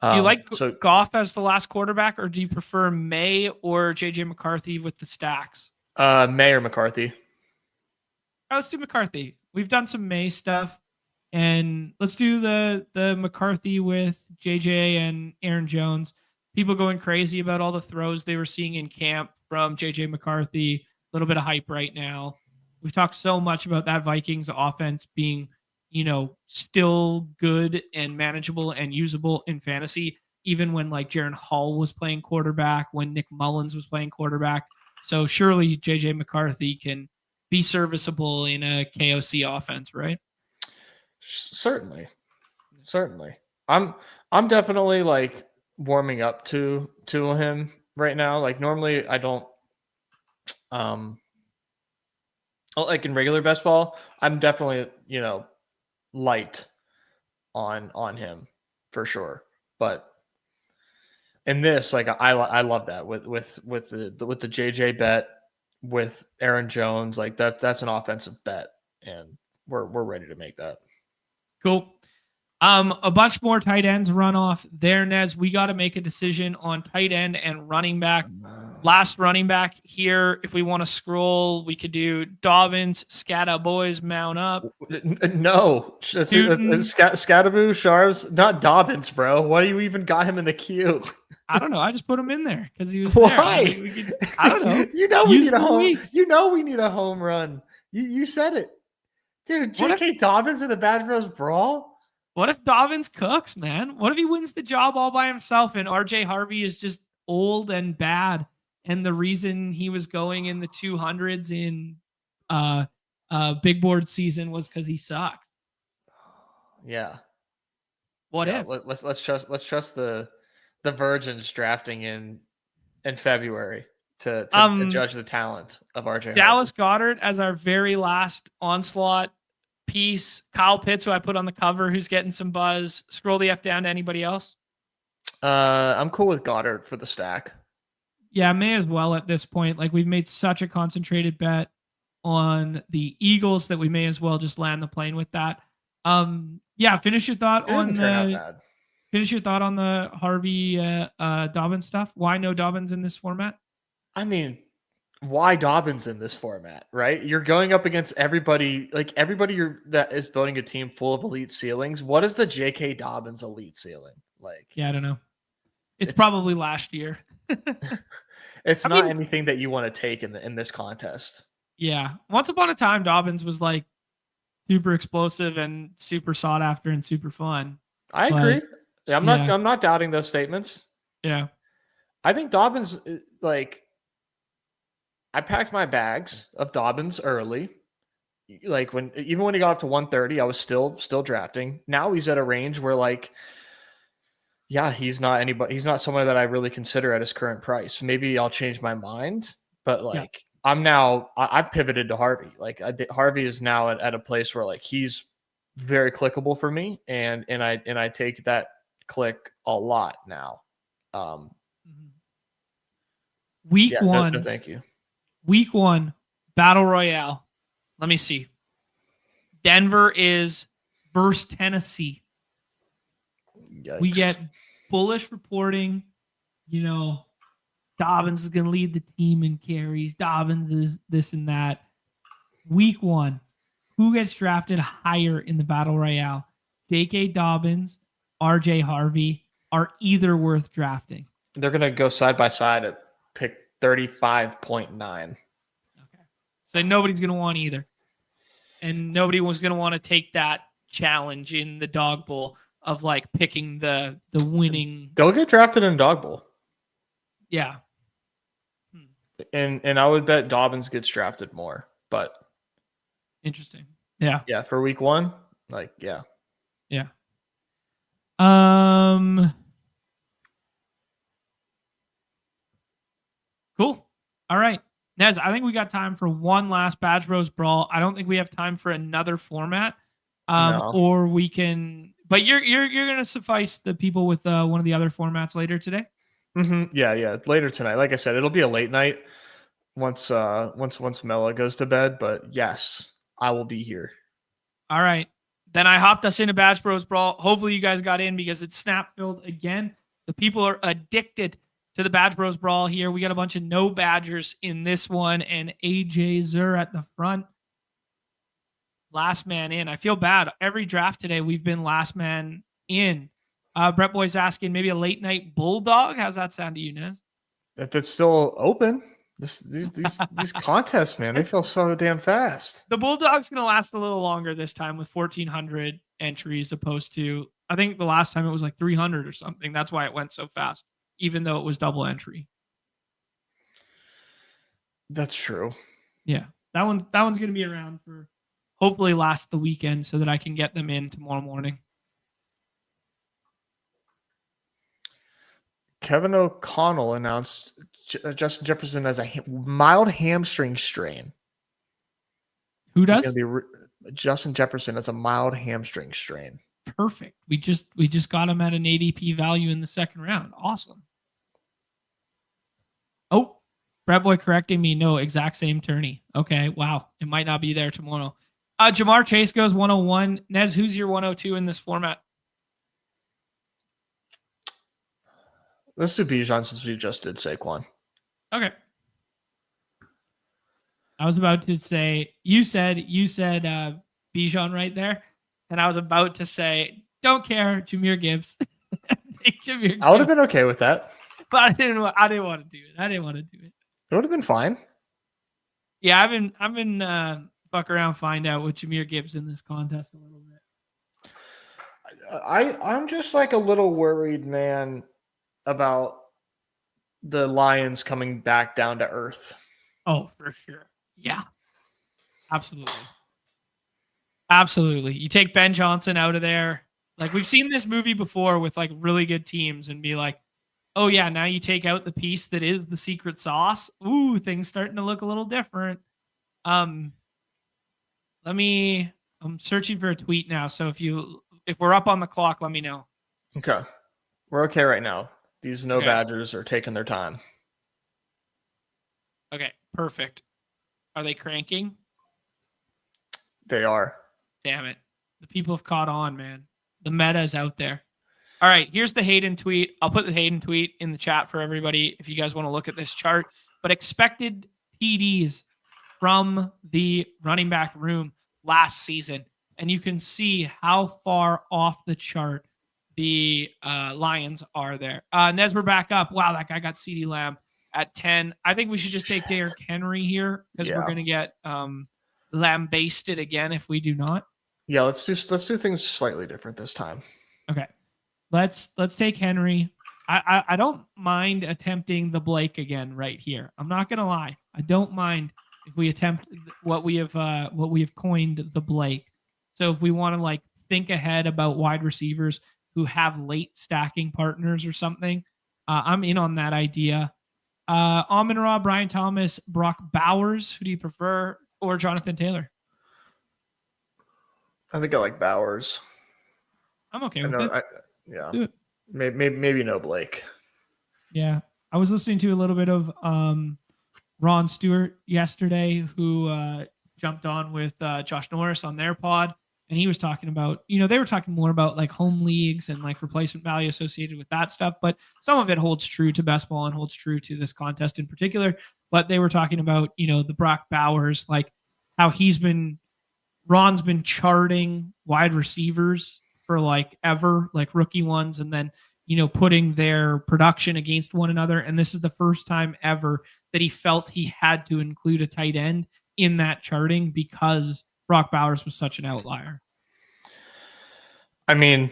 Do you like Goff as the last quarterback, or do you prefer May or JJ McCarthy with the stacks? May or McCarthy. Right, let's do McCarthy. We've done some May stuff, and let's do the McCarthy with JJ and Aaron Jones. People going crazy about all the throws they were seeing in camp from JJ McCarthy. A little bit of hype right now. We've talked so much about that Vikings offense being still good and manageable and usable in fantasy, even when like Jaron Hall was playing quarterback, when Nick Mullins was playing quarterback. So surely JJ McCarthy can be serviceable in a KOC offense, right? Certainly. I'm definitely like warming up to him right now. Like normally I don't like in regular best ball, I'm definitely, light on him for sure. But in this, like I love that with the JJ bet with Aaron Jones, like that's an offensive bet, and we're ready to make that. Cool. A bunch more tight ends run off there, Nez. We got to make a decision on tight end and running back. Last running back here. If we want to scroll, we could do Dobbins, Scata boys, mount up. No, it's Scatavoo, Sharps, not Dobbins, bro. Why do you even got him in the queue? I don't know. I just put him in there because he was Why? there. I don't know. we need a home. We need a home run. You said it, dude. J.K. Dobbins in the Bros Brawl. What if Dobbins cooks, man? What if he wins the job all by himself and RJ Harvey is just old and bad? And the reason he was going in the 200s in big board season was because he sucked. Yeah. What if? Let's trust the virgins drafting in February to judge the talent of RJ. Dallas Goedert as our very last onslaught piece. Kyle Pitts, who I put on the cover, who's getting some buzz. Scroll the F down to anybody else. I'm cool with Goddard for the stack. Yeah, may as well at this point. Like we've made such a concentrated bet on the Eagles that we may as well just land the plane with that. Yeah, finish your thought on the Harvey Dobbins stuff. Why no Dobbins in this format? I mean, why Dobbins in this format, right? You're going up against everybody that is building a team full of elite ceilings. What is the J.K. Dobbins elite ceiling? Like, yeah, I don't know. It's probably last year. It's not anything that you want to take in this contest. Yeah. Once upon a time, Dobbins was like super explosive and super sought after and super fun. I agree. I'm not doubting those statements. Yeah. I think Dobbins, like, I packed my bags of Dobbins early. Like even when he got up to 130, I was still drafting. Now he's at a range where like, yeah, he's not someone that I really consider at his current price. Maybe I'll change my mind, but like I've pivoted to Harvey. Like Harvey is now at a place where like he's very clickable for me, and I take that click a lot now. Week one. No, thank you. Week 1, Battle Royale. Let me see. Denver is versus Tennessee. Yikes. We get bullish reporting. Dobbins is going to lead the team in carries. Dobbins is this and that. Week 1, who gets drafted higher in the Battle Royale? J.K. Dobbins, R.J. Harvey are either worth drafting. They're going to go side by side at pick 35.9. Okay. So nobody's going to want either. And nobody was going to want to take that challenge in the Dog Bowl of like picking the winning. They'll get drafted in Dog Bowl. Yeah. And I would bet Dobbins gets drafted more, but interesting. Yeah. Yeah, for week 1, like yeah. Yeah. Cool. All right. Nez, I think we got time for one last Bros Brawl. I don't think we have time for another format. No. Or we can, but you're gonna suffice the people with one of the other formats later today. Yeah, later tonight. Like I said, it'll be a late night once Mela goes to bed. But yes, I will be here. All right, then I hopped us into Bros Brawl. Hopefully you guys got in because it's snap filled again. The people are addicted to the Bros Brawl here. We got a bunch of no Badgers in this one, and AJ Zur at the front. Last man in. I feel bad. Every draft today, we've been last man in. Brett Boy's asking maybe a late night Bulldog. How's that sound to you, Nez? If it's still open, these contests, man, they feel so damn fast. The Bulldog's going to last a little longer this time with 1,400 entries opposed to, I think the last time it was like 300 or something. That's why it went so fast, even though it was double entry. That's true. Yeah, that one's going to be around for hopefully last the weekend so that I can get them in tomorrow morning. Kevin O'Connell announced Justin Jefferson as a mild hamstring strain. Who does? Justin Jefferson as a mild hamstring strain. Perfect. We just got him at an ADP value in the second round. Awesome. Oh, Brett Boy correcting me. No, exact same tourney. Okay. Wow. It might not be there tomorrow. Jamar Chase goes 101. Nez, who's your 102 in this format? Let's do Bijan since we just did Saquon. Okay. I was about to say, you said Bijan right there. And I was about to say, don't care, Jahmyr Gibbs. I would have been okay with that. But I didn't want to do it. It would have been fine. Yeah, I've been fuck around, find out with Jahmyr Gibbs in this contest a little bit. I'm just like a little worried, man, about the Lions coming back down to earth. Oh, for sure. Yeah. Absolutely. You take Ben Johnson out of there. Like we've seen this movie before with like really good teams and be like, oh yeah, now you take out the piece that is the secret sauce. Ooh, things starting to look a little different. I'm searching for a tweet now. So if we're up on the clock, let me know. Okay. We're okay right now. These Badgers are taking their time. Okay, perfect. Are they cranking? They are. Damn it. The people have caught on, man. The meta is out there. All right, here's the Hayden tweet. I'll put the Hayden tweet in the chat for everybody if you guys want to look at this chart. But expected TDs from the running back room last season. And you can see how far off the chart the Lions are there. Nez, we're back up. Wow, that guy got CeeDee Lamb at 10. I think we should just take Derrick Henry here because we're going to get lambasted again if we do not. Yeah, let's do things slightly different this time. Okay. Let's take Henry. I don't mind attempting the Blake again right here. I'm not going to lie. I don't mind if we attempt what we have coined the Blake. So if we want to like think ahead about wide receivers who have late stacking partners or something, I'm in on that idea. Amon-Ra, Brian Thomas, Brock Bowers. Who do you prefer? Or Jonathan Taylor? I think I like Bowers. I'm okay with it. Yeah. Do it. Maybe no Blake. Yeah. I was listening to a little bit of Ron Stewart yesterday, who jumped on with Josh Norris on their pod. And he was talking about, they were talking more about like home leagues and like replacement value associated with that stuff. But some of it holds true to best ball and holds true to this contest in particular. But they were talking about, the Brock Bowers, like how Ron's been charting wide receivers for like ever, like rookie ones, and then, putting their production against one another. And this is the first time ever that he felt he had to include a tight end in that charting because Brock Bowers was such an outlier. I mean,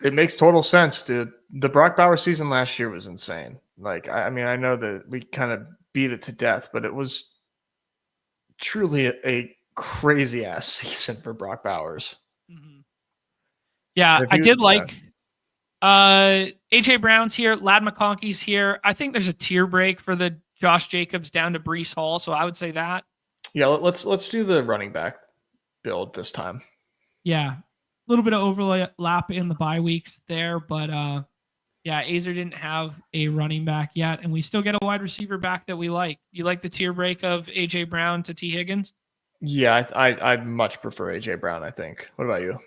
it makes total sense, dude. The Brock Bowers season last year was insane. Like, I mean, I know that we kind of beat it to death, but it was truly a crazy ass season for Brock Bowers. Mm-hmm. Yeah, I did like AJ Brown's here, Ladd McConkey's here. I think there's a tier break for the Josh Jacobs down to Breece Hall, so I would say that. Yeah, let's do the running back build this time. Yeah, a little bit of overlap in the bye weeks there, but yeah, Azer didn't have a running back yet, and we still get a wide receiver back that we like. You like the tier break of AJ Brown to T Higgins? Yeah, I much prefer AJ Brown, I think. What about you?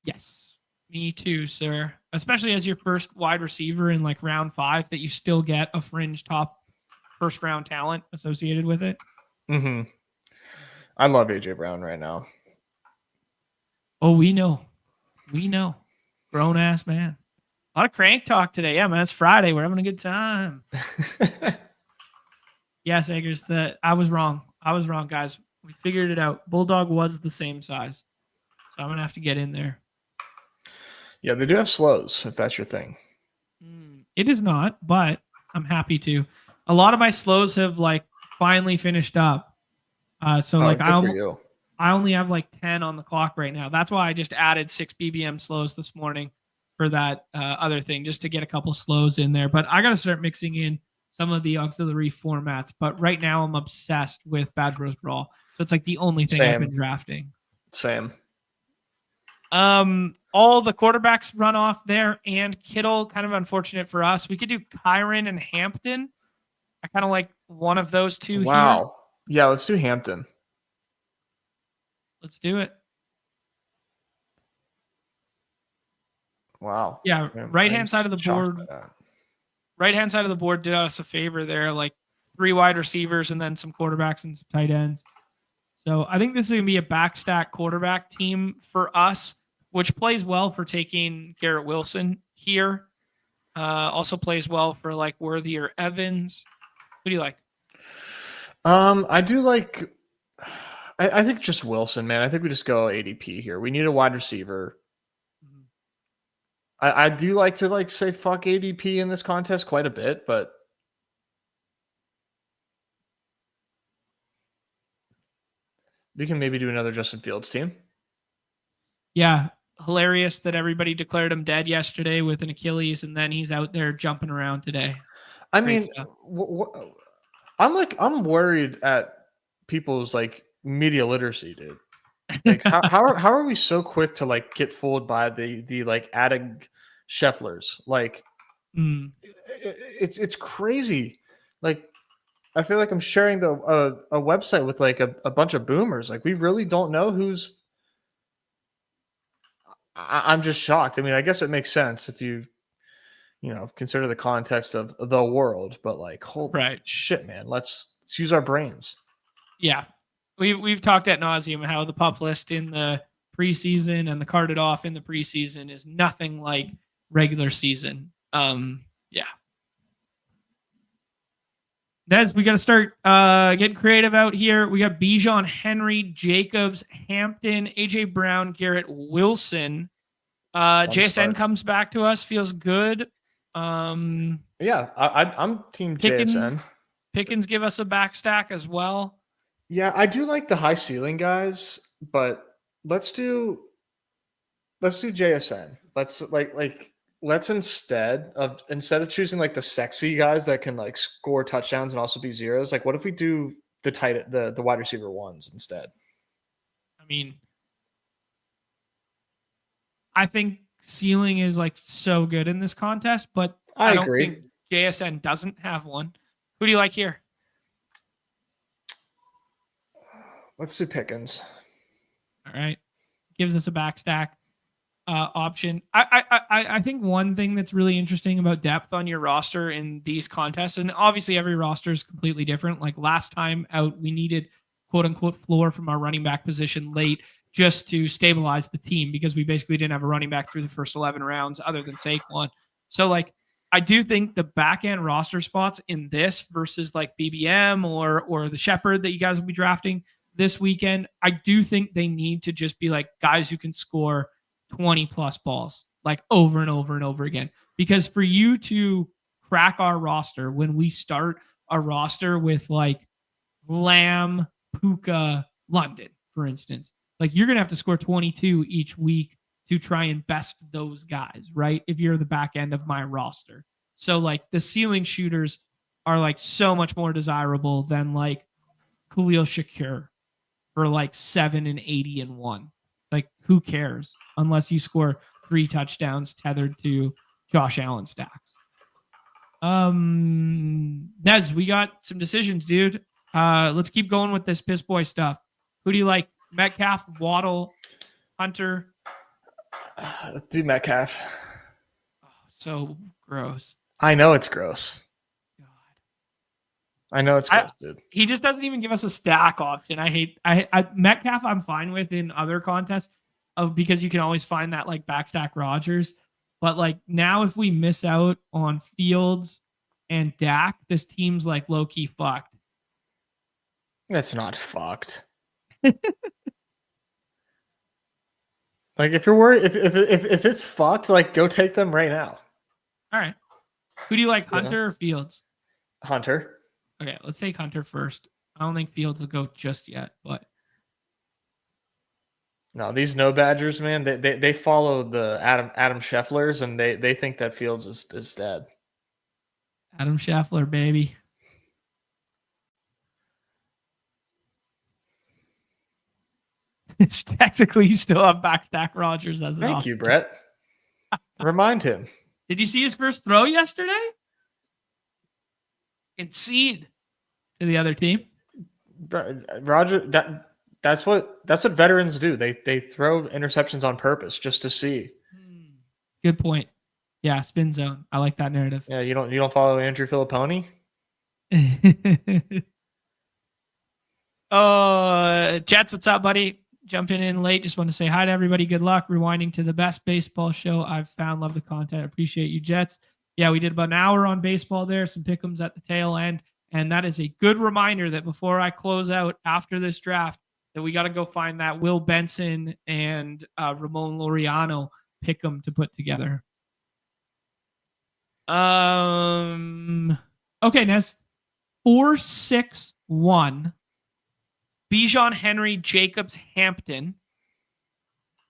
Yes, me too, sir. Especially as your first wide receiver in like round 5, that you still get a fringe top first round talent associated with it. Mm-hmm. I love AJ Brown right now. Oh, we know. Grown ass man. A lot of crank talk today. Yeah, man, it's Friday. We're having a good time. Yes, Eggers, I was wrong. Guys. We figured it out. Bulldog was the same size. So I'm going to have to get in there. Yeah, they do have slows, if that's your thing. It is not, but I'm happy to. A lot of my slows have like finally finished up. So like I only have like 10 on the clock right now. That's why I just added 6 BBM slows this morning for that other thing, just to get a couple slows in there. But I got to start mixing in some of the auxiliary formats. But right now I'm obsessed with Bros Brawl. So it's like the only thing I've been drafting. Same. All the quarterbacks run off there, and Kittle, kind of unfortunate for us. We could do Kyron and Hampton. I kind of like one of those two here. Wow. Yeah, let's do Hampton. Let's do it. Wow. Yeah, right-hand side of the board. Right-hand side of the board did us a favor there, like 3 wide receivers and then some quarterbacks and some tight ends. So I think this is going to be a backstack quarterback team for us, which plays well for taking Garrett Wilson here. Also plays well for like Worthy or Evans. Who do you like? I do like. I think just Wilson, man. I think we just go ADP here. We need a wide receiver. I do like to like say fuck ADP in this contest quite a bit, but we can maybe do another Justin Fields team. Yeah, hilarious that everybody declared him dead yesterday with an Achilles, and then he's out there jumping around today. I mean, I'm worried at people's like media literacy, dude. Like how are we so quick to like get fooled by the like adding Schefflers? Like it's crazy. Like I feel like I'm sharing a website with like a bunch of boomers. Like we really don't know who's. I'm just shocked. I mean, I guess it makes sense if you consider the context of the world, but like holy shit, man, let's use our brains. Yeah. We've talked ad nauseum how the pup list in the preseason and the carded off in the preseason is nothing like regular season. Yeah. Nez, we got to start getting creative out here. We got Bijan, Henry, Jacobs, Hampton, AJ Brown, Garrett Wilson. JSN comes back to us. Feels good. Yeah, I'm team JSN. Pickens give us a back stack as well. Yeah, I do like the high ceiling guys, but let's do JSN. Let's instead of choosing like the sexy guys that can like score touchdowns and also be zeros, like what if we do the wide receiver ones instead? I mean, I think ceiling is like so good in this contest, but I don't agree. think JSN doesn't have one. Who do you like here? Let's do Pickens. All right. Gives us a backstack option. I think one thing that's really interesting about depth on your roster in these contests, and obviously every roster is completely different. Like last time out, we needed quote unquote floor from our running back position late just to stabilize the team because we basically didn't have a running back through the first 11 rounds other than Saquon. So like I do think the back end roster spots in this versus like BBM or the Shepherd that you guys will be drafting this weekend, I do think they need to just be like guys who can score 20 plus balls like over and over and over again. Because for you to crack our roster when we start a roster with like Lamb, Puka, London, for instance, like you're going to have to score 22 each week to try and best those guys, right? If you're the back end of my roster. So like the ceiling shooters are like so much more desirable than like Khalil Shakir for like 7 and 80 and 1. Like who cares unless you score 3 touchdowns tethered to Josh Allen stacks. Nez, we got some decisions, dude. Let's keep going with this piss boy stuff. Who do you like? Metcalf, Waddle, Hunter? Let's do Metcalf. Oh, so gross. I know it's gross. God. I know it's gross, dude. He just doesn't even give us a stack option. I Metcalf I'm fine with in other contests because you can always find that like backstack Rodgers. But like now if we miss out on Fields and Dak, this team's like low key fucked. That's not fucked. Like if you're worried, if it's fucked, like go take them right now. All right. Who do you like, Hunter or Fields? Hunter. Okay, let's take Hunter first. I don't think Fields will go just yet, but no, these no Badgers, man, they follow the Adam Schefflers and they think that Fields is dead. Adam Scheffler, baby. It's technically you still have backstack Rodgers as an Thank option. you, Brett. Remind him. Did you see his first throw yesterday? Concede to the other team. Roger, that's what veterans do. They throw interceptions on purpose just to see. Good point. Yeah, spin zone. I like that narrative. Yeah, you don't follow Andrew Filipponi? Jets, what's up, buddy? Jumping in late. Just want to say hi to everybody. Good luck. Rewinding to the best baseball show I've found. Love the content. Appreciate you, Jets. Yeah, we did about an hour on baseball there. Some pick'ems at the tail end. And that is a good reminder that before I close out after this draft, that we got to go find that Will Benson and Ramon Laureano pick'em to put together. Okay, Nez. 4-6-1. Bijan, Henry, Jacobs, Hampton.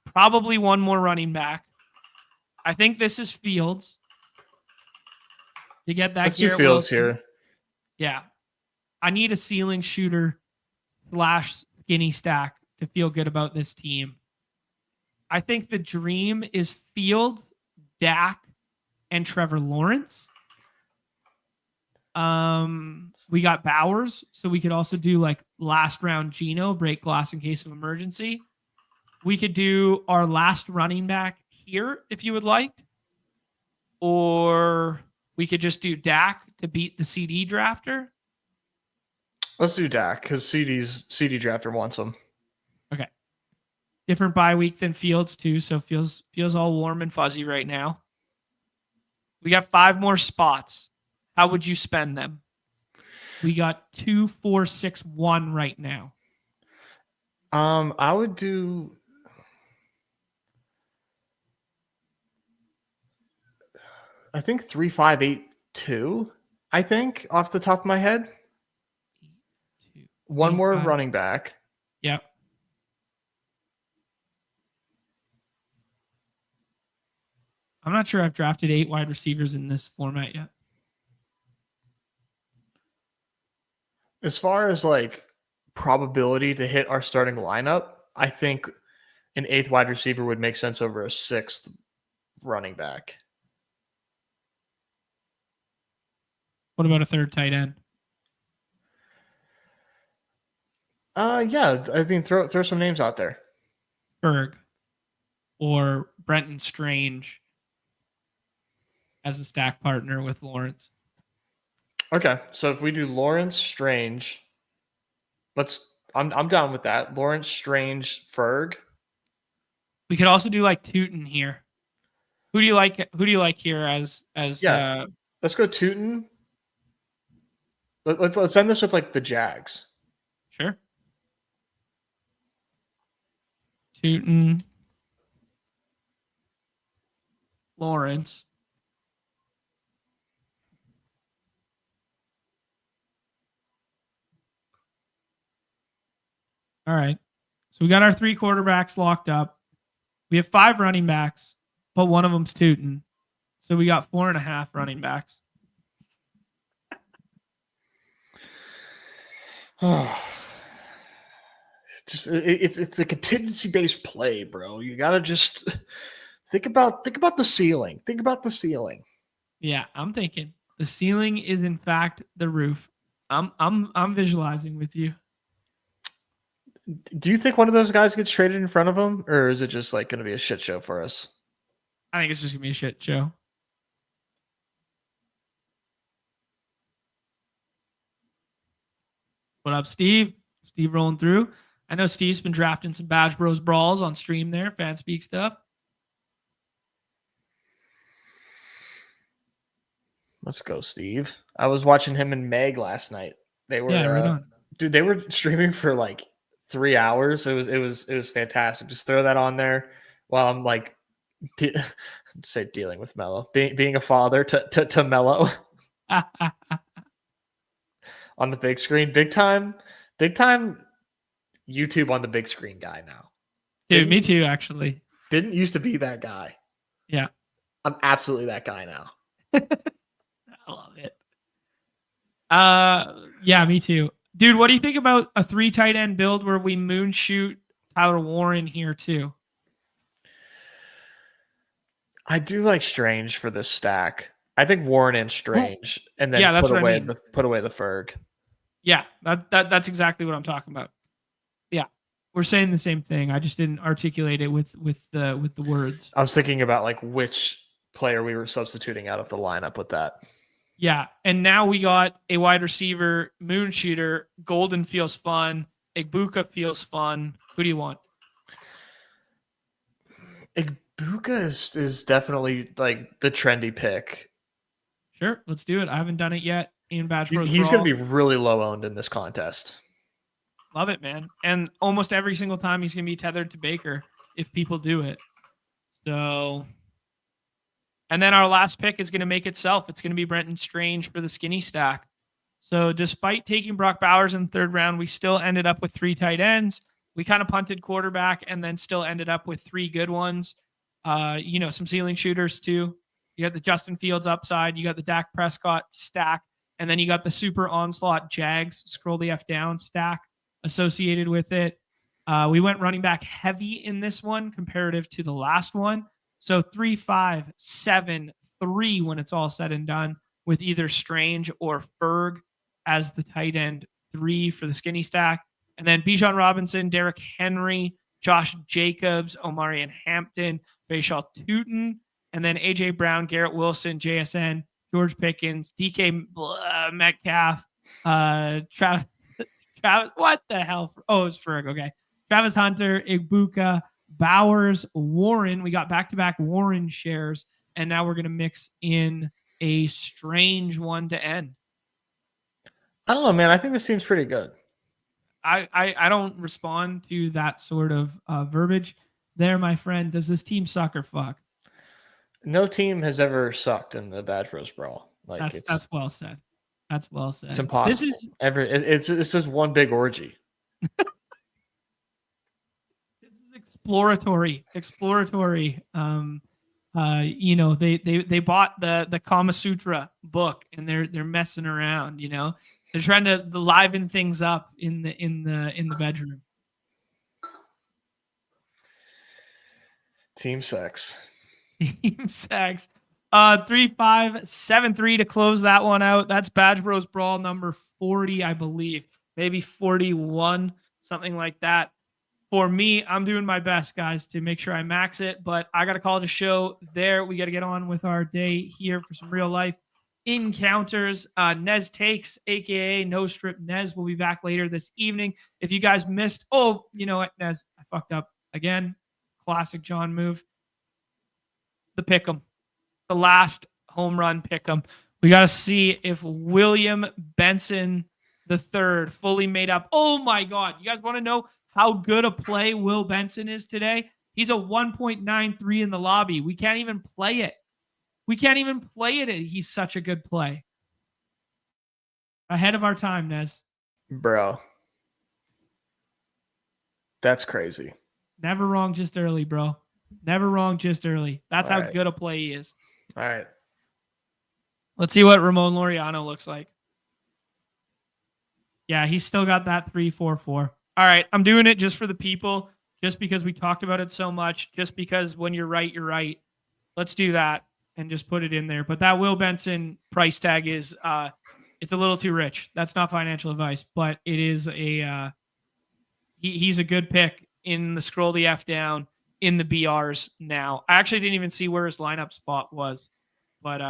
Probably one more running back. I think this is Fields. To get that Let's do Fields here. Yeah. I need a ceiling shooter / skinny stack to feel good about this team. I think the dream is Fields, Dak, and Trevor Lawrence. We got Bowers, so we could also do like last round Geno, break glass in case of emergency. We could do our last running back here if you would like. Or we could just do Dak to beat the CD drafter. Let's do Dak because CD drafter wants him. Okay. Different bye week than Fields too, so feels all warm and fuzzy right now. We got 5 more spots. How would you spend them? We got 2, 4, 6, 1 right now. I would do. I think 3, 5, 8, 2. I think off the top of my head. 8, 2, one 3, more 5. running back. Yep. I'm not sure I've drafted 8 wide receivers in this format yet. As far as like probability to hit our starting lineup, I think an 8th wide receiver would make sense over a 6th running back. What about a third tight end? Yeah. I mean, throw some names out there. Berg or Brenton Strange as a stack partner with Lawrence. Okay, so if we do Lawrence Strange, I'm down with that. Lawrence Strange, Ferg. We could also do like Tootin here. Who do you like? Who do you like here as Yeah. Let's go Tootin. Let's end this with like the Jags. Sure. Tootin, Lawrence. All right. So we got our 3 quarterbacks locked up. We have 5 running backs, but one of them's Tootin. So we got 4.5 running backs. It's a contingency based play, bro. You gotta just think about the ceiling. Think about the ceiling. Yeah, I'm thinking the ceiling is in fact the roof. I'm visualizing with you. Do you think one of those guys gets traded in front of him, or is it just like going to be a shit show for us? I think it's just gonna be a shit show. What up, Steve? Steve rolling through. I know Steve's been drafting some Bros Brawls on stream there, fan speak stuff. Let's go, Steve. I was watching him and Meg last night. They were right on. Dude, they were streaming for like 3 hours. It was fantastic. Just throw that on there while I'm like dealing with Mello. Being a father to Mello. On the big screen. Big time YouTube on the big screen guy now. Dude, me too, actually. Didn't used to be that guy. Yeah. I'm absolutely that guy now. I love it. Yeah, me too. Dude, what do you think about a 3 tight end build where we moon shoot Tyler Warren here too? I do like Strange for this stack. I think Warren and Strange, and then that's put away I mean. put away the Ferg. Yeah, that's exactly what I'm talking about. Yeah, we're saying the same thing. I just didn't articulate it with the words. I was thinking about like which player we were substituting out of the lineup with that. Yeah, and now we got a wide receiver, moon shooter. Golden feels fun. Igbuka feels fun. Who do you want? Igbuka is definitely like the trendy pick. Sure, let's do it. I haven't done it yet. Ian Bros. He's going to be really low owned in this contest. Love it, man. And almost every single time he's going to be tethered to Baker if people do it. So, and then our last pick is going to make itself. It's going to be Brenton Strange for the skinny stack. So despite taking Brock Bowers in the 3rd round, we still ended up with 3 tight ends. We kind of punted quarterback and then still ended up with 3 good ones. Some ceiling shooters too. You got the Justin Fields upside. You got the Dak Prescott stack. And then you got the super onslaught Jags, scroll the F down stack associated with it. We went running back heavy in this one comparative to the last one. So 3, 5, 7, 3 when it's all said and done, with either Strange or Ferg as the tight end 3 for the skinny stack. And then Bijan Robinson, Derrick Henry, Josh Jacobs, Omarion Hampton, Bashal Tootin, and then AJ Brown, Garrett Wilson, JSN, George Pickens, DK Metcalf, Travis, what the hell? Oh, it's Ferg. Okay. Travis Hunter, Igbuka, Bowers, Warren. We got back-to-back Warren shares, and now we're going to mix in a Strange one to end. I don't know, man. I think this seems pretty good. I don't respond to that sort of verbiage there, my friend. Does this team suck or fuck? No team has ever sucked in the Bros Brawl. Like that's well said. That's well said. It's impossible. It's just one big orgy. This is exploratory. They bought the Kama Sutra book and they're messing around. They're trying to liven things up in the bedroom. Team sex. Team Sags. 3573 to close that one out. That's Badge Bros Brawl number 40, I believe. Maybe 41, something like that. For me, I'm doing my best, guys, to make sure I max it, but I got to call it a show there. We got to get on with our day here for some real life encounters. Nez Takes, aka No Strip Nez, will be back later this evening. If you guys missed, you know what, Nez, I fucked up again. Classic John move. The pick'em, the last home run pick'em. We got to see if William Benson the third fully made up. Oh my God. You guys want to know how good a play Will Benson is today? He's a 1.93 in the lobby. We can't even play it. He's such a good play. Ahead of our time, Nez. Bro. That's crazy. Never wrong, just early, bro. Never wrong, just early. That's how good a play he is. All right. Let's see what Ramon Laureano looks like. Yeah, he's still got that 3-4-4. All right, I'm doing it just for the people, just because we talked about it so much, just because when you're right, you're right. Let's do that and just put it in there. But that Will Benson price tag is it's a little too rich. That's not financial advice, but it is a he's a good pick in the scroll the F down in the BRs now. I actually didn't even see where his lineup spot was, but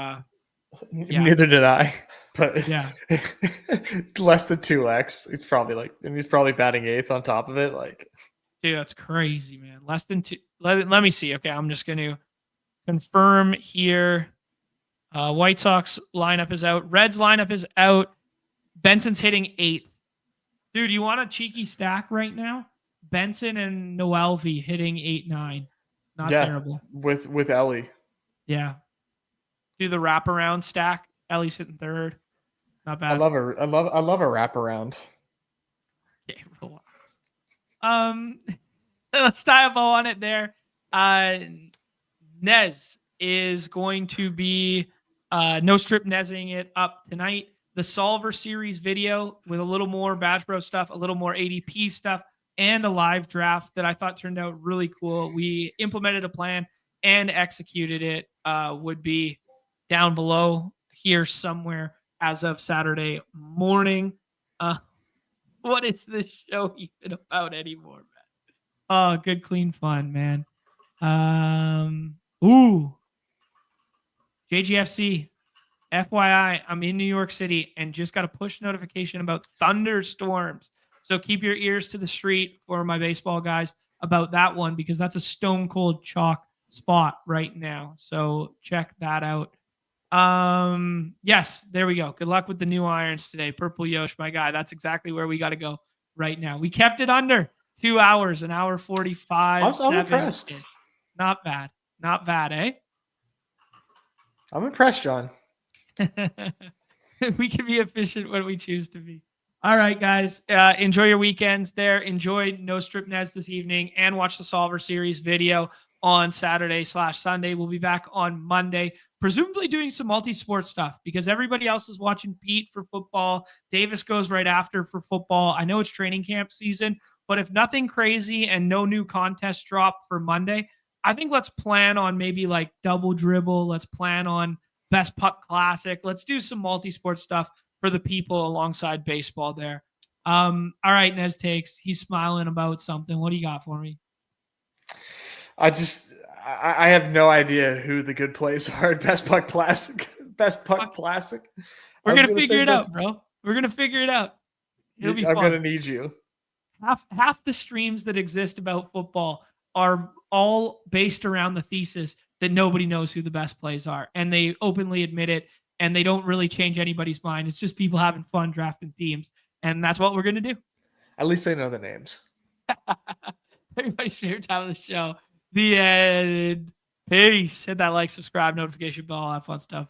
yeah. Neither did I. But yeah, less than 2x. It's probably he's probably batting 8th on top of it. Like, dude, that's crazy, man. Less than 2. Let me see. Okay, I'm just going to confirm here. White Sox lineup is out. Reds lineup is out. Benson's hitting 8th. Dude, you want a cheeky stack right now? Benson and Noelvi hitting 8-9. Not terrible. With Ellie. Yeah. Do the wraparound stack. Ellie's hitting 3rd. Not bad. I love a wraparound. Okay, relax. Let's tie a bow on it there. Nez is going to be no strip Nezing it up tonight. The Solver series video with a little more Badge Bro stuff, a little more ADP stuff, and a live draft that I thought turned out really cool. We implemented a plan and executed it. Would be down below here somewhere as of Saturday morning. What is this show even about anymore, man? Oh, good, clean fun, man. JGFC. FYI, I'm in New York City and just got a push notification about thunderstorms. So keep your ears to the street for my baseball guys about that one, because that's a stone cold chalk spot right now. So check that out. Yes, there we go. Good luck with the new irons today. Purple Yosh, my guy. That's exactly where we got to go right now. We kept it under 2 hours, an hour 45. I'm impressed. Not bad. Not bad, eh? I'm impressed, John. We can be efficient when we choose to be. All right, guys. Enjoy your weekends there. Enjoy No Strip Nez this evening and watch the Solver series video on Saturday/Sunday. We'll be back on Monday, presumably doing some multi-sport stuff because everybody else is watching Pete for football. Davis goes right after for football. I know it's training camp season, but if nothing crazy and no new contest drop for Monday, I think let's plan on maybe like double dribble. Let's plan on Best Puck Classic. Let's do some multi-sport stuff for the people alongside baseball there. All right, Nez Takes. He's smiling about something. What do you got for me? I have no idea who the good plays are at Best Puck Classic. Best Puck Classic. We're going to figure it out, bro. We're going to figure it out. It'll be fun. I'm going to need you. Half the streams that exist about football are all based around the thesis that nobody knows who the best plays are. And they openly admit it, and they don't really change anybody's mind. It's just people having fun drafting teams. And that's what we're going to do. At least they know the names. Everybody's favorite time of the show. The end. Peace. Hit that like, subscribe, notification bell, all that fun stuff.